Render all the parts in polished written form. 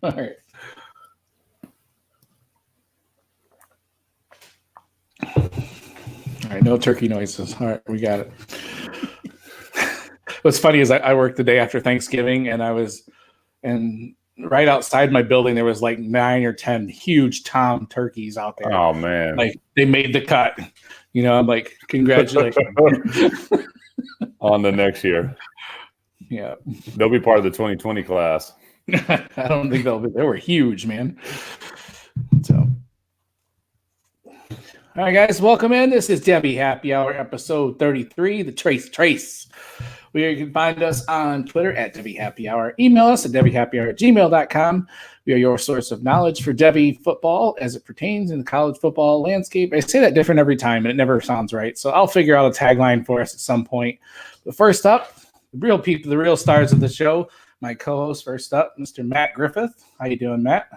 All right. All right, no turkey noises. All right, we got it. What's funny is I worked the day after Thanksgiving, and right outside my building there was like 9 or 10 huge tom turkeys out there. Oh man, like they made the cut. I'm like, congratulations. On the next year. Yeah, they'll be part of the 2020 class. I don't think they'll be. They were huge, man. So. All right, guys, welcome in. This is Devy Happy Hour, episode 33, the Trace. You can find us on Twitter at Devy Happy Hour. Email us at devyhappyhour@gmail.com. We are your source of knowledge for Devy football as it pertains in the college football landscape. I say that different every time, and it never sounds right. So I'll figure out a tagline for us at some point. But first up, the real people, the real stars of the show, my co-host first up, Mr. Matt Griffith. How you doing, Matt?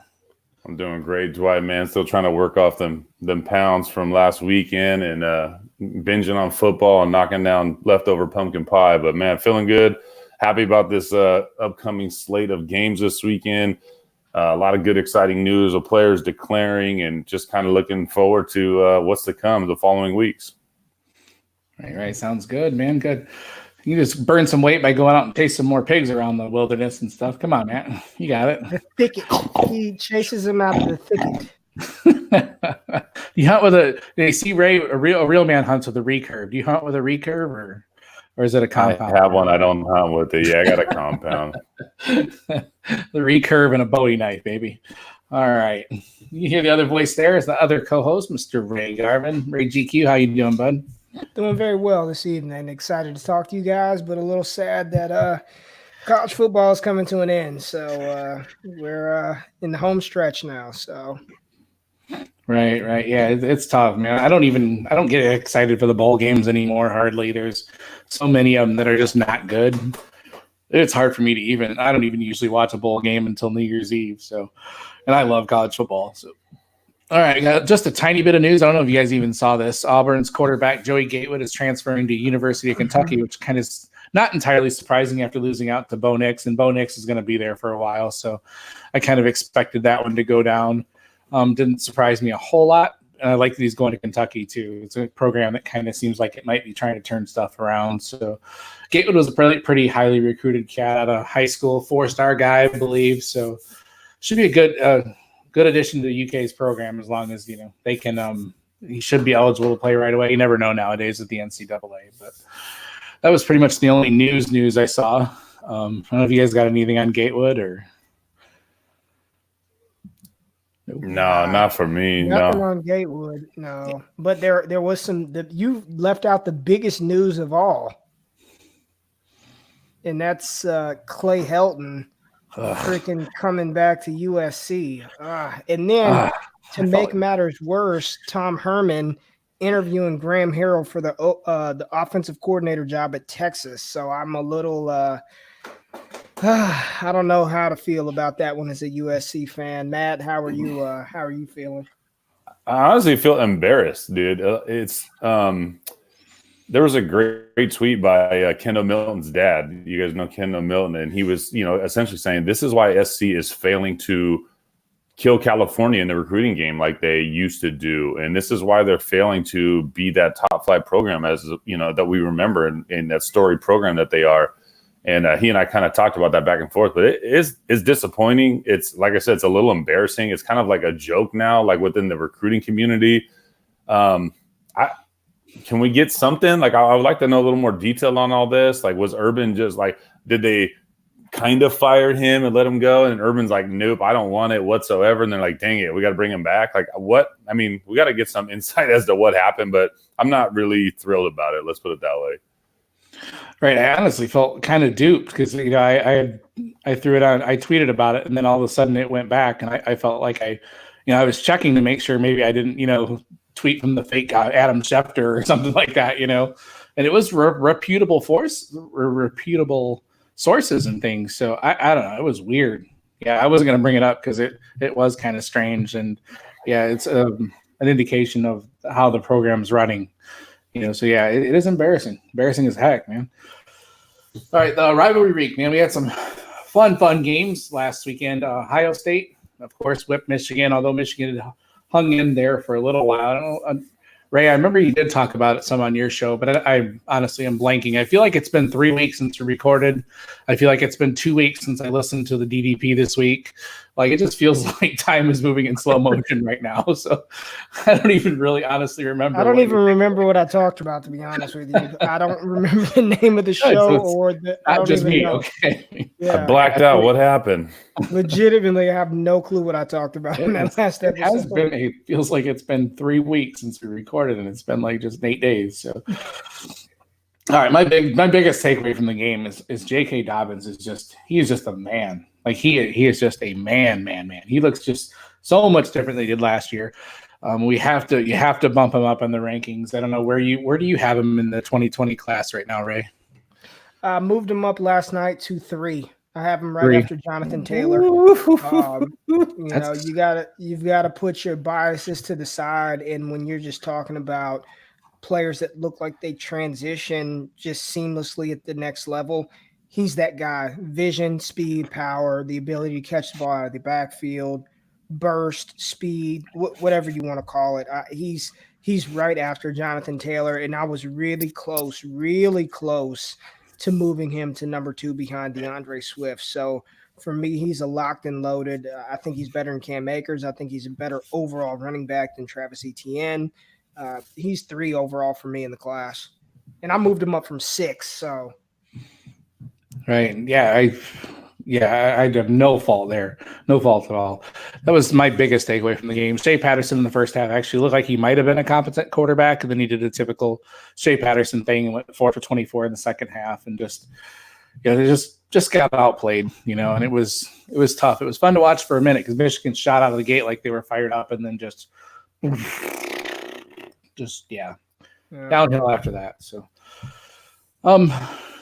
I'm doing great, Dwight, man. Still trying to work off them pounds from last weekend and binging on football and knocking down leftover pumpkin pie. But, man, feeling good. Happy about this upcoming slate of games this weekend. A lot of good, exciting news of players declaring and just kind of looking forward to what's to come the following weeks. Right. Sounds good, man. Good. You just burn some weight by going out and chase some more pigs around the wilderness and stuff. Come on, man. You got it. The thicket. He chases them out of the thicket. You hunt with you see Ray, a real man hunts with a recurve. Do you hunt with a recurve or is it a compound? I have one. I don't hunt with it. Yeah, I got a compound. The recurve and a Bowie knife, baby. All right. You hear the other voice there is the other co-host, Mr. Ray Garvin. Ray GQ, how you doing, bud? Doing very well this evening. Excited to talk to you guys, but a little sad that college football is coming to an end. So we're in the home stretch now. So right. Yeah, it's tough, man. I don't get excited for the bowl games anymore. Hardly. There's so many of them that are just not good. It's hard for me to I don't even usually watch a bowl game until New Year's Eve. So, and I love college football. So. All right, just a tiny bit of news. I don't know if you guys even saw this. Auburn's quarterback, Joey Gatewood, is transferring to University of Kentucky, which kind of is not entirely surprising after losing out to Bo Nix, and Bo Nix is going to be there for a while. So I kind of expected that one to go down. Didn't surprise me a whole lot. And I like that he's going to Kentucky, too. It's a program that kind of seems like it might be trying to turn stuff around. So Gatewood was a pretty highly recruited cat out of high school, 4-star guy, I believe. So should be a good addition to the UK's program as long as, they can he should be eligible to play right away. You never know nowadays with the NCAA, but that was pretty much the only news I saw. I don't know if you guys got anything on Gatewood or. No, not for me. Nothing no. on Gatewood, no. But there was some. You left out the biggest news of all, and that's Clay Helton freaking coming back to USC. And then to make matters worse, Tom Herman interviewing Graham Harrell for the offensive coordinator job at Texas. So I'm a little I don't know how to feel about that one as a USC fan. Matt, how are you feeling? I honestly feel embarrassed, dude. It's there was a great tweet by Kendall Milton's dad. You guys know Kendall Milton, and he was, essentially saying this is why SC is failing to kill California in the recruiting game like they used to do, and this is why they're failing to be that top flight program as that we remember in that storied program that they are. And he and I kind of talked about that back and forth, but it's disappointing. It's like I said, it's a little embarrassing. It's kind of like a joke now, like within the recruiting community. Can we get something? Like, I would like to know a little more detail on all this. Like, was Urban just like, did they kind of fire him and let him go? And Urban's like, nope, I don't want it whatsoever. And they're like, dang it, we got to bring him back. Like, what? I mean, we got to get some insight as to what happened, but I'm not really thrilled about it. Let's put it that way. Right. I honestly felt kind of duped because, I threw it on, I tweeted about it, and then all of a sudden it went back, and I felt like I was checking to make sure maybe I didn't, tweet from the fake guy, Adam Schefter or something like that, and it was reputable sources and things. So I don't know. It was weird. Yeah. I wasn't going to bring it up because it was kind of strange. And yeah, it's an indication of how the program's running, so yeah, it is embarrassing as heck, man. All right. The rivalry week, man, we had some fun games last weekend. Ohio State, of course, whipped Michigan, although Michigan had hung in there for a little while. I don't know, Ray, I remember you did talk about it some on your show, but I honestly am blanking. I feel like it's been 3 weeks since we recorded. I feel like it's been 2 weeks since I listened to the DDP this week. Like, it just feels like time is moving in slow motion right now. So I don't even really honestly remember. I don't even remember what I talked about, to be honest with you. I don't remember the name of the show so or the. Not I don't just even me. know. Okay. Yeah. I blacked out. What happened? Legitimately, I have no clue what I talked about in that last It has episode. been. It feels like it's been 3 weeks since we recorded, and it's been like just 8 days. So, all right, my biggest takeaway from the game is J.K. Dobbins is he's just a man. Like he is just a man. He looks just so much different than he did last year. You have to bump him up in the rankings. I don't know where do you have him in the 2020 class right now, Ray? I moved him up last night to 3. I have him right 3. after Jonathan Taylor. You've gotta put your biases to the side, and when you're just talking about players that look like they transition just seamlessly at the next level, he's that guy. Vision, speed, power, the ability to catch the ball out of the backfield, burst, speed, whatever you want to call it. He's right after Jonathan Taylor, and I was really close to moving him to number 2 behind DeAndre Swift. So for me, he's a locked and loaded. I think he's better than Cam Akers. I think he's a better overall running back than Travis Etienne. He's 3 overall for me in the class, and I moved him up from 6. So, right, I have no fault there, no fault at all. That was my biggest takeaway from the game. Shea Patterson in the first half actually looked like he might have been a competent quarterback, and then he did a typical Shea Patterson thing and went 4 for 24 in the second half, and they just got outplayed, and it was tough. It was fun to watch for a minute because Michigan shot out of the gate like they were fired up, and then just downhill after that.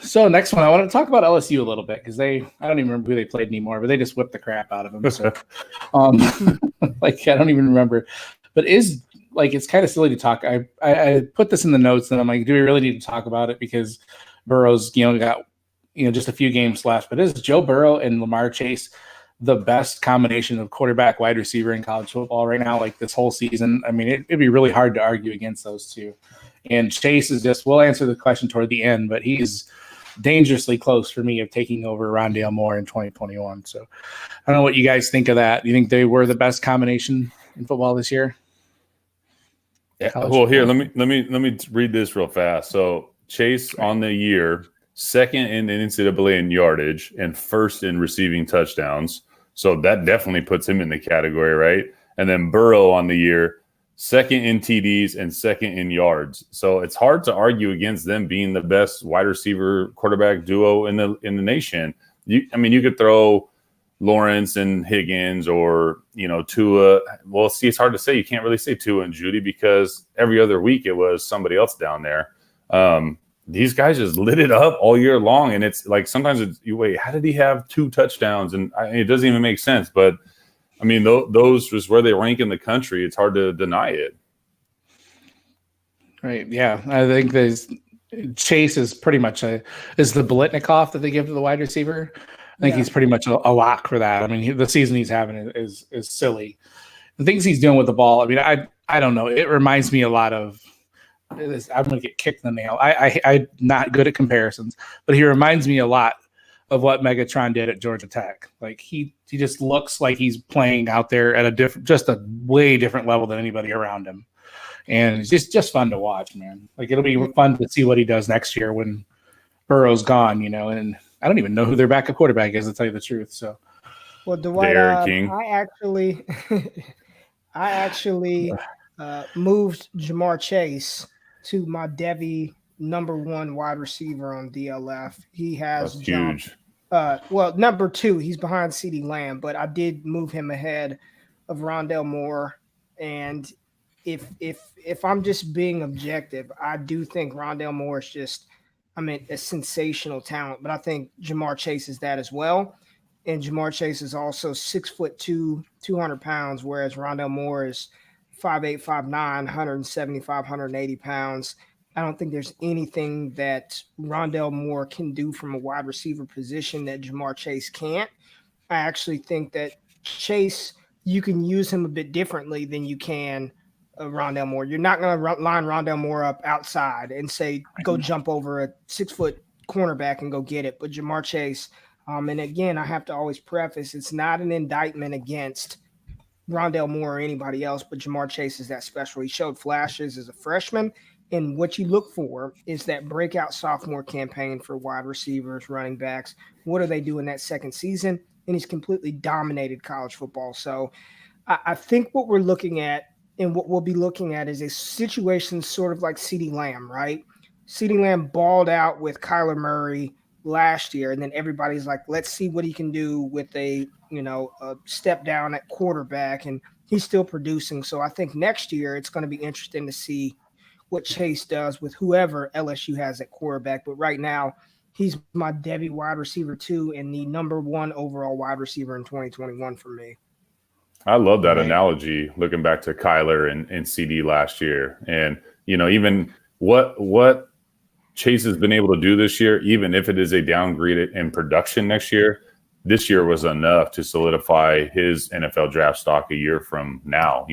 So next one, I want to talk about LSU a little bit because I don't even remember who they played anymore, but they just whipped the crap out of them. So, like, I don't even remember. But it's kind of silly to talk. I put this in the notes, and I'm like, do we really need to talk about it? Because Burrow's, got just a few games left. But is Joe Burrow and Lamar Chase the best combination of quarterback wide receiver in college football right now, like this whole season? I mean, it'd be really hard to argue against those two. And Chase is we'll answer the question toward the end, but he's dangerously close for me of taking over Rondale Moore in 2021. So I don't know what you guys think of that. Do you think they were the best combination in football this year? Yeah. Well, here, let me read this real fast. So Chase on the year, second in NCAA in yardage and first in receiving touchdowns. So that definitely puts him in the category, right? And then Burrow on the year, second in TDs and second in yards. So it's hard to argue against them being the best wide receiver quarterback duo in the nation. You could throw Lawrence and Higgins or, Tua. Well, see, it's hard to say. You can't really say Tua and Judy because every other week it was somebody else down there. These guys just lit it up all year long. And it's like sometimes you wait, how did he have 2 touchdowns? And it doesn't even make sense. But I mean, those just where they rank in the country, it's hard to deny it. Right. Yeah. I think Chase is pretty much is the Biletnikoff that they give to the wide receiver. I think he's pretty much a lock for that. I mean, the season he's having is silly. The things he's doing with the ball, I mean, I don't know. It reminds me a lot of this. I'm going to get kicked in the nail. I'm not good at comparisons, but he reminds me a lot of what Megatron did at Georgia Tech. Like he just looks like he's playing out there at a way different level than anybody around him. And it's just fun to watch, man. Like it'll be fun to see what he does next year when Burrow's gone, and I don't even know who their backup quarterback is, to tell you the truth. So, well, Dwight, King. I actually moved Jamar Chase to my Devy number 1 wide receiver on DLF. He has huge. Number 2, he's behind CeeDee Lamb, but I did move him ahead of Rondale Moore. And if I'm just being objective, I do think Rondale Moore is just, a sensational talent, but I think Jamar Chase is that as well. And Jamar Chase is also 6'2", 200 pounds, whereas Rondale Moore is 5'8", 5'9", 175, 180 pounds. I don't think there's anything that Rondell Moore can do from a wide receiver position that Jamar Chase can't. I actually think that Chase, you can use him a bit differently than you can Rondell Moore. You're not going to line Rondell Moore up outside and say, go jump over a 6-foot cornerback and go get it. But Jamar Chase, and again, I have to always preface, it's not an indictment against Rondell Moore or anybody else, but Jamar Chase is that special. He showed flashes as a freshman. And what you look for is that breakout sophomore campaign for wide receivers, running backs. What do they do in that second season? And he's completely dominated college football. So I think what we're looking at and what we'll be looking at is a situation sort of like CeeDee Lamb, right? CeeDee Lamb balled out with Kyler Murray last year, and then everybody's like, let's see what he can do with a step down at quarterback, and he's still producing. So I think next year it's going to be interesting to see what Chase does with whoever LSU has at quarterback. But right now, he's my Devy wide receiver 2 and the number 1 overall wide receiver in 2021 for me. I love that analogy, looking back to Kyler and CD last year. And, even what Chase has been able to do this year, even if it is a downgrade in production next year, this year was enough to solidify his NFL draft stock a year from now,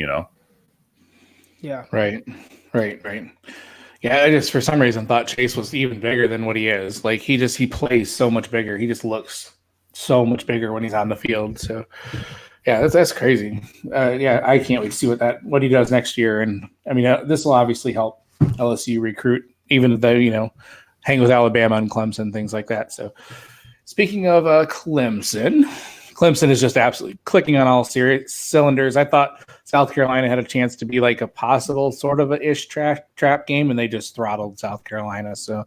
Yeah. Right. Yeah, I just for some reason thought Chase was even bigger than what he is. Like he plays so much bigger. He just looks so much bigger when he's on the field. So yeah, that's crazy. Yeah, I can't wait to see what he does next year. And I mean, this will obviously help LSU recruit, even though hang with Alabama and Clemson, things like that. So speaking of Clemson is just absolutely clicking on all cylinders. I thought South Carolina had a chance to be like a possible sort of a ish trap game, and they just throttled South Carolina. So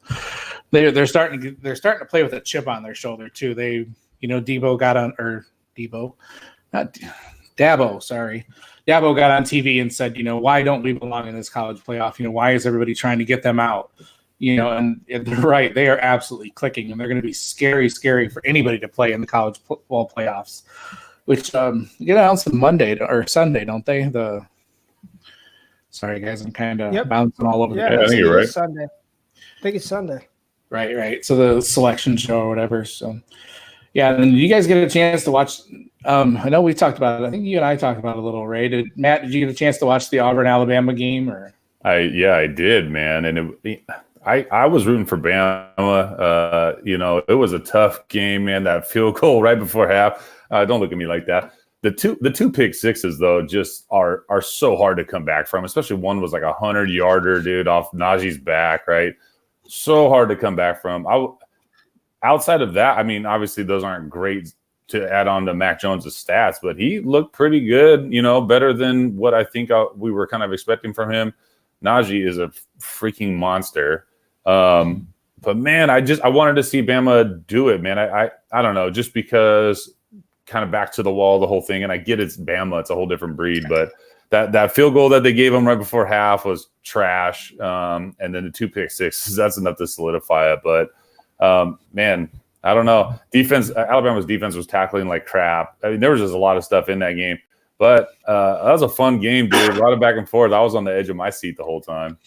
they're starting to play with a chip on their shoulder too. They Dabo got on TV and said, why don't we belong in this college playoff? Why is everybody trying to get them out? And they're right. They are absolutely clicking, and they're going to be scary for anybody to play in the college football playoffs, which get announced on Monday or Sunday, don't they? Sorry, guys, I'm kind of bouncing all over the place. I think you're right. Sunday. I think it's Sunday. Right. So the selection show or whatever. So, yeah, and you guys get a chance to watch. I know we talked about it. I think you and I talked about it a little, Ray. Did you get a chance to watch the Auburn-Alabama game? Or I did, man, and I was rooting for Bama. It was a tough game, man. That field goal right before half. Don't look at me like that. The two pick sixes though just are so hard to come back from. Especially one was like 100-yarder, dude, off Najee's back, right? So hard to come back from. Outside of that, I mean, obviously those aren't great to add on to Mac Jones' stats, but he looked pretty good. Better than what I think we were kind of expecting from him. Najee is a freaking monster. But man, I wanted to see Bama do it, man. I don't know, just because kind of back to the wall, the whole thing. And I get it's Bama, it's a whole different breed, but that field goal that they gave him right before half was trash. And then the 2 pick sixes, that's enough to solidify it. But man, I don't know. Alabama's defense was tackling like crap. I mean, there was just a lot of stuff in that game. But that was a fun game, dude. A lot of back and forth. I was on the edge of my seat the whole time.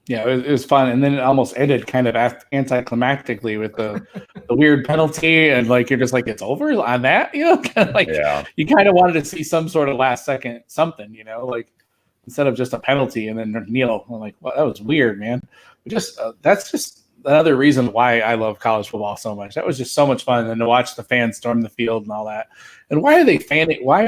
Yeah, it was fun, and then it almost ended kind of anticlimactically with the weird penalty, and like you're just like, it's over on that, You kind of wanted to see some sort of last second something, like instead of just a penalty and then kneel. I'm like, well, that was weird, man. That's just another reason why I love college football so much. That was just so much fun, and to watch the fans storm the field and all that. And why are they fanning? Why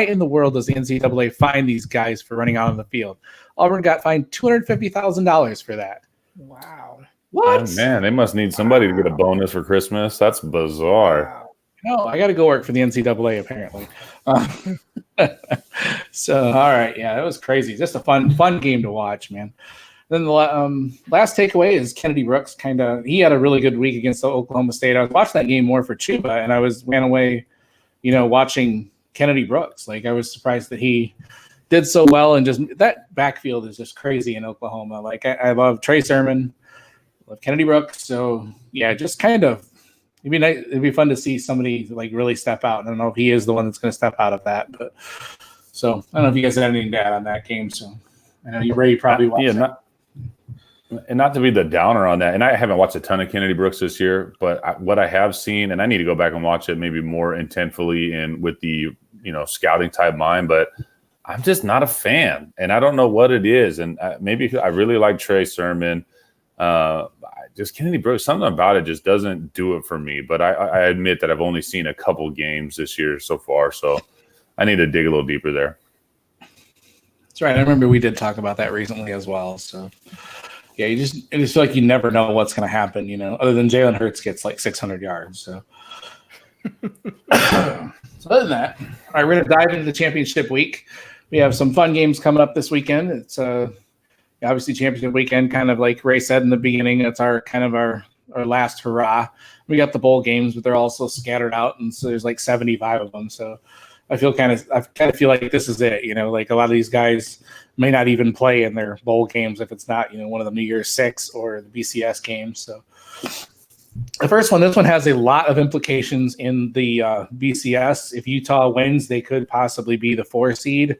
in the world does the NCAA fine these guys for running out on the field? Auburn got fined $250,000 for that. Wow. What? Oh, man, they must need somebody to get a bonus for Christmas. That's bizarre. Wow. No, I got to go work for the NCAA apparently. So, all right, yeah, it was crazy. Just a fun game to watch, man. Then the last takeaway is Kennedy Brooks. He had a really good week against Oklahoma State. I was watching that game more for Chuba, and I ran away, watching Kennedy Brooks. Like I was surprised that he did so well, and just that backfield is just crazy in Oklahoma. Like I love Trey Sermon, love Kennedy Brooks. So yeah, just kind of it'd be fun to see somebody like really step out. I don't know if he is the one that's going to step out of that, but so I don't know if you guys had anything to add on that game. So I know Ray probably watched. and not to be the downer on that, and I haven't watched a ton of Kennedy Brooks this year, but what I have seen, and I need to go back and watch it maybe more intentfully and with the scouting type mind, but I'm just not a fan, and I don't know what it is. And maybe I really like Trey Sermon. Just Kennedy Brooks, something about it just doesn't do it for me. But I admit that I've only seen a couple games this year so far, so I need to dig a little deeper there. That's right. I remember we did talk about that recently as well. So, yeah, I just feel like you never know what's going to happen, other than Jalen Hurts gets like 600 yards. So, so other than that, all right, we're going to dive into the championship week. We have some fun games coming up this weekend. It's obviously championship weekend, kind of like Ray said in the beginning. It's our last hurrah. We got the bowl games, but they're also scattered out, and so there's like 75 of them. So I kind of feel like this is it. Like a lot of these guys may not even play in their bowl games if it's not one of the New Year's Six or the BCS games. So the first one, this one has a lot of implications in the BCS. If Utah wins, they could possibly be the 4 seed.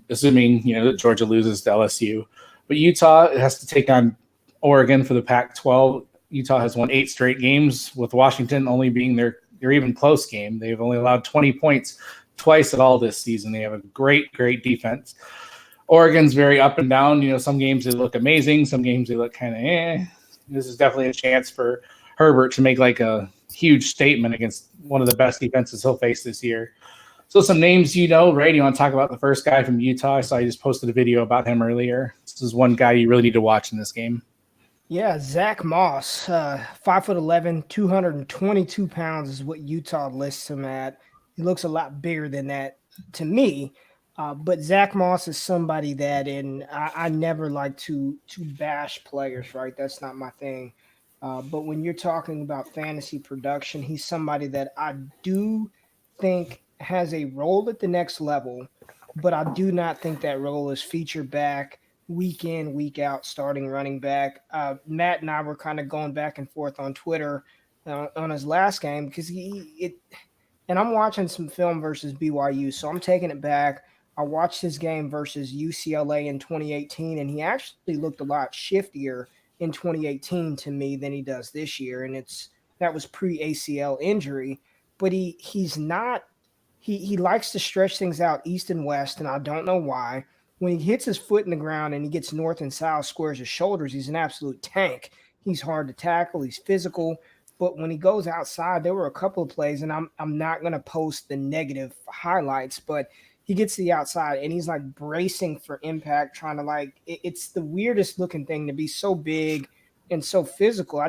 Assuming that Georgia loses to LSU, but Utah has to take on Oregon for the Pac-12. Utah has won 8 straight games, with Washington only being their even close game. They've only allowed 20 points twice at all this season. They have a great defense. Oregon's very up and down. Some games they look amazing, some games they look kind of eh. This is definitely a chance for Herbert to make like a huge statement against one of the best defenses he'll face this year. So some names Ray, do you want to talk about the first guy from Utah? I saw you just posted a video about him earlier. This is one guy you really need to watch in this game. Yeah, Zach Moss, 5'11", 222 pounds is what Utah lists him at. He looks a lot bigger than that to me. But Zach Moss is somebody that, and I never like to bash players, right? That's not my thing. But when you're talking about fantasy production, he's somebody that I do think has a role at the next level, but I do not think that role is featured back week in, week out, starting running back. Matt and I were kind of going back and forth on Twitter on his last game because and I'm watching some film versus BYU, so I'm taking it back. I watched his game versus UCLA in 2018, and he actually looked a lot shiftier in 2018 to me than he does this year, and that was pre-ACL injury, but he's not. He likes to stretch things out east and west, and I don't know why. When he hits his foot in the ground and he gets north and south, squares his shoulders, he's an absolute tank. He's hard to tackle. He's physical. But when he goes outside, there were a couple of plays, and I'm not going to post the negative highlights, but he gets to the outside, and he's like bracing for impact, trying to it's the weirdest looking thing to be so big and so physical.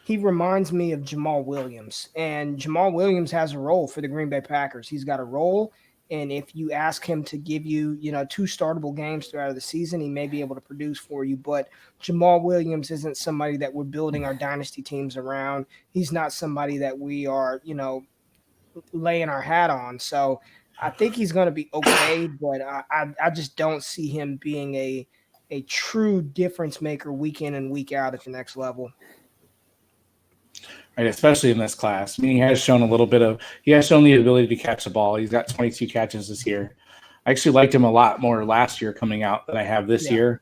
He reminds me of Jamal Williams, and Jamal Williams has a role for the Green Bay Packers. He's got a role, and if you ask him to give you, 2 startable games throughout the season, he may be able to produce for you. But Jamal Williams isn't somebody that we're building our dynasty teams around. He's not somebody that we are, laying our hat on. So I think he's going to be okay, but I just don't see him being a true difference maker week in and week out at the next level. Right, especially in this class. I mean, he has shown the ability to catch the ball. He's got 22 catches this year. I actually liked him a lot more last year coming out than I have this year.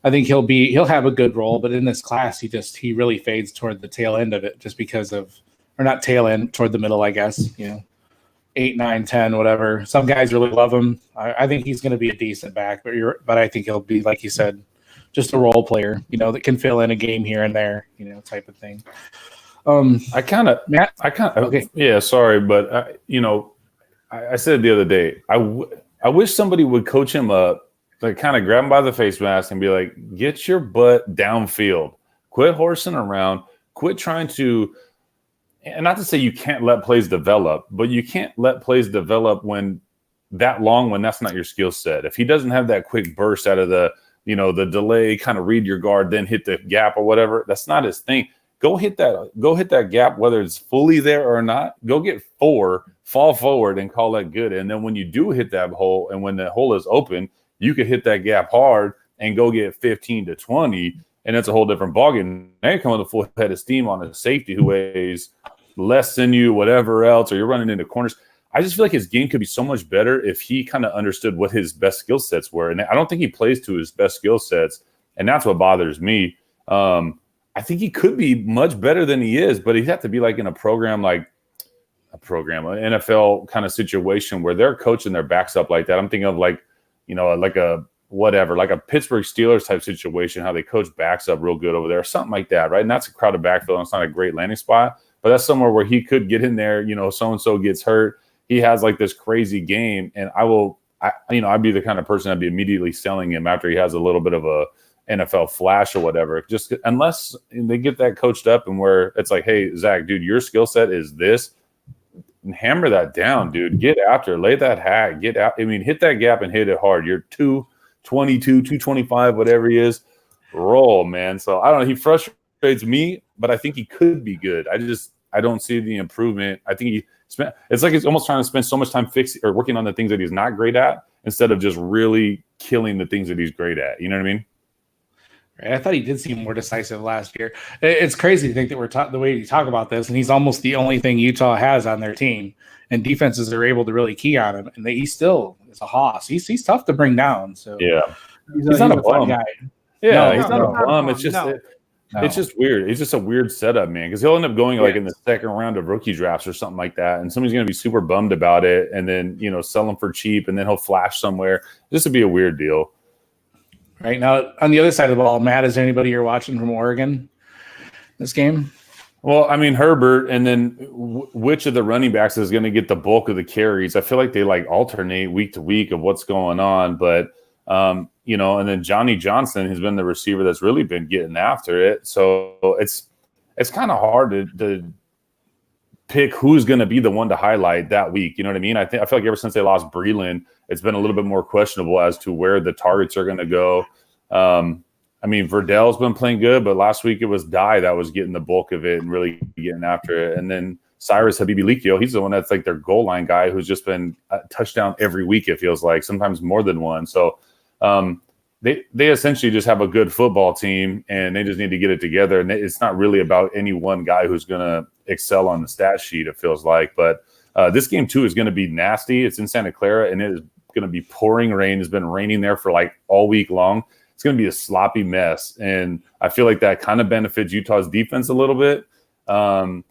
I think he'll have a good role, but in this class, he really fades toward the tail end of it just because of, or not tail end, toward the middle, I guess, 8, 9, 10, whatever. Some guys really love him. I think he's going to be a decent back, but I think he'll be, like you said, just a role player, that can fill in a game here and there, type of thing. Okay. Yeah, sorry, but I said the other day, I wish somebody would coach him up, like kind of grab him by the face mask and be like, get your butt downfield, quit horsing around, quit trying to, and not to say you can't let plays develop, but you can't let plays develop when that's not your skill set. If he doesn't have that quick burst out of the delay, kind of read your guard, then hit the gap or whatever, that's not his thing. Go hit that gap, whether it's fully there or not. Go get 4, fall forward, and call that good. And then when you do hit that hole, and when the hole is open, you could hit that gap hard and go get 15 to 20, and it's a whole different ballgame. Now you come with a full head of steam on a safety who weighs less than you, whatever else, or you're running into corners. I just feel like his game could be so much better if he kind of understood what his best skill sets were. And I don't think he plays to his best skill sets. and that's what bothers me. I think he could be much better than he is, but he'd have to be like in a program, an NFL kind of situation where they're coaching their backs up like that. I'm thinking of like a Pittsburgh Steelers type situation, how they coach backs up real good over there, something like that, right? And that's a crowded backfield, and it's not a great landing spot, but that's somewhere where he could get in there. So-and-so gets hurt. He has like this crazy game, and I'd be the kind of person I'd be immediately selling him after he has a little bit of a NFL flash or whatever, just unless they get that coached up and where it's like, hey, Zach, dude, your skill set is this. And hammer that down, dude. Get after, lay that hack, get out. I mean, hit that gap and hit it hard. You're 222, 225, whatever he is. Roll, man. So I don't know. He frustrates me, but I think he could be good. I don't see the improvement. I think it's like he's almost trying to spend so much time fixing or working on the things that he's not great at instead of just really killing the things that he's great at. You know what I mean? I thought he did seem more decisive last year. It's crazy to think that we're the way you talk about this, and he's almost the only thing Utah has on their team, and defenses are able to really key on him, and he still is a hoss. He's tough to bring down. So yeah, he's not a fun guy. Yeah, he's not a bum. It's just it's just weird. It's just a weird setup, man, because he'll end up going like in the second round of rookie drafts or something like that, and somebody's going to be super bummed about it, and then sell him for cheap, and then he'll flash somewhere. This would be a weird deal. Right now, on the other side of the ball, Matt, is there anybody you're watching from Oregon this game? Well, I mean, Herbert, and then which of the running backs is going to get the bulk of the carries? I feel like they alternate week to week of what's going on, but and then Johnny Johnson has been the receiver that's really been getting after it. So it's kind of hard to pick who's going to be the one to highlight that week. You know what I mean? I feel like ever since they lost Breland, it's been a little bit more questionable as to where the targets are going to go. I mean, Verdell's been playing good, but last week it was Dye that was getting the bulk of it and really getting after it. And then Cyrus Habibi-Likio, he's the one that's like their goal line guy who's just been a touchdown every week, it feels like, sometimes more than one. So they essentially just have a good football team, and they just need to get it together. And it's not really about any one guy who's going to excel on the stat sheet, it feels like. But this game, too, is going to be nasty. It's in Santa Clara, and it is going to be pouring rain. It's been raining there for like all week long. It's going to be a sloppy mess. And I feel like that kind of benefits Utah's defense a little bit. One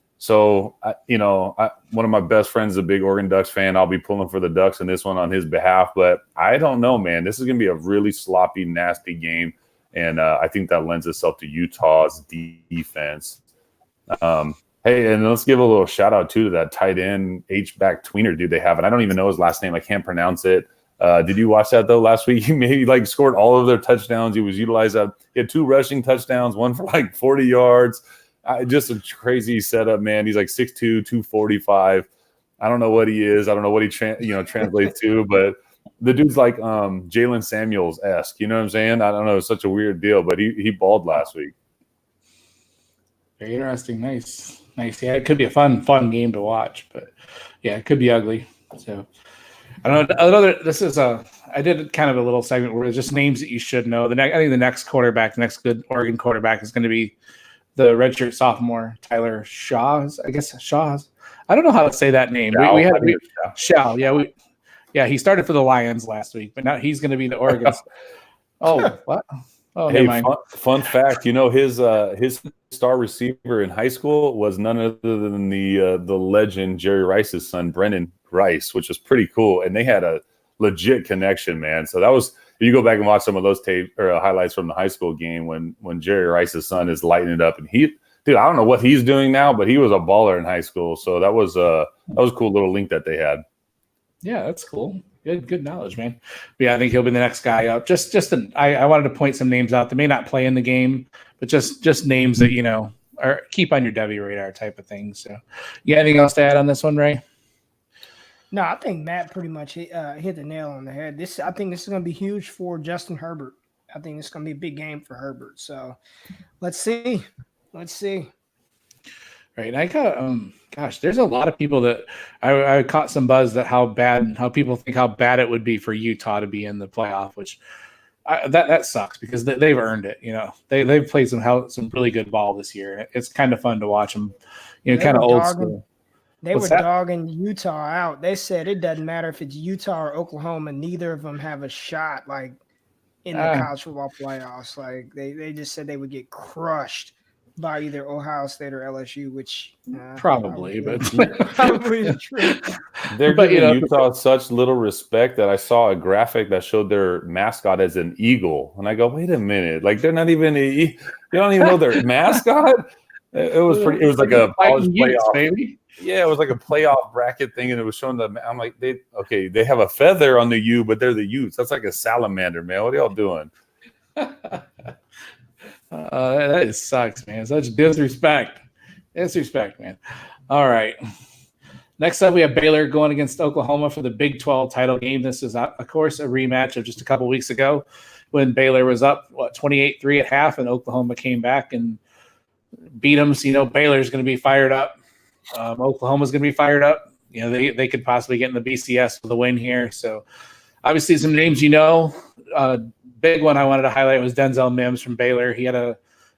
of my best friends is a big Oregon Ducks fan. I'll be pulling for the Ducks in this one on his behalf. But I don't know, man. This is going to be a really sloppy, nasty game. And I think that lends itself to Utah's defense. Hey, and let's give a little shout out too to that tight end H-back tweener dude they have. And I don't even know his last name. I can't pronounce it. Did you watch that though last week? He maybe scored all of their touchdowns. He was utilized. He had 2 rushing touchdowns, one for 40 yards. Just a crazy setup, man. He's 6'2", 245. I don't know what he is. I don't know what he translates to, but the dude's like Jalen Samuels-esque. You know what I'm saying? I don't know. It's such a weird deal, but he balled last week. Very interesting. Nice. Yeah, it could be a fun game to watch, but yeah, it could be ugly. So I don't know. I did kind of a little segment where it's just names that you should know. I think the next good Oregon quarterback is going to be the redshirt sophomore Tyler Shaws. I don't know how to say that name. Shaw. Yeah, he started for the Lions last week, but now he's going to be the Oregon. Oh, what? Oh, hey, fun fact. His star receiver in high school was none other than the legend Jerry Rice's son, Brendan Rice, which was pretty cool. And they had a legit connection, man. So that was, you go back and watch some of those tape or highlights from the high school game when Jerry Rice's son is lighting it up. And I don't know what he's doing now, but he was a baller in high school. So that was a cool little link that they had. Yeah, that's cool. Good knowledge, man. But yeah, I think he'll be the next guy up. I wanted to point some names out that may not play in the game, but just names that are keep on your Devy radar type of thing. So, you got anything else to add on this one, Ray? No, I think Matt pretty much hit the nail on the head. I think this is going to be huge for Justin Herbert. I think it's going to be a big game for Herbert. So, let's see. Right. I got there's a lot of people that I caught some buzz that how people think how bad it would be for Utah to be in the playoff, which that sucks because they've earned it. They've played some really good ball this year. It's kind of fun to watch them. Kind of old school. They were dogging Utah out. They said it doesn't matter if it's Utah or Oklahoma. Neither of them have a shot. in the college football playoffs. Like they just said they would get crushed by either Ohio State or LSU, which probably but probably is true. They're giving Utah such little respect that I saw a graphic that showed their mascot as an eagle, and I go, wait a minute, like they're not even you don't even know their mascot. It was pretty. It was like a college playoff, baby. Yeah, it was like a playoff bracket thing, and it was showing them. I'm like, they have a feather on the U, but they're the Utes. That's like a salamander, man. What are y'all doing? That sucks, man. Such disrespect. Disrespect, man. All right. Next up, we have Baylor going against Oklahoma for the Big 12 title game. This is, of course, a rematch of just a couple weeks ago when Baylor was up, 28-3 at half, and Oklahoma came back and beat them. So, Baylor's going to be fired up. Oklahoma's going to be fired up. They could possibly get in the BCS with a win here. So, obviously, some names big one I wanted to highlight was Denzel Mims from Baylor. He had I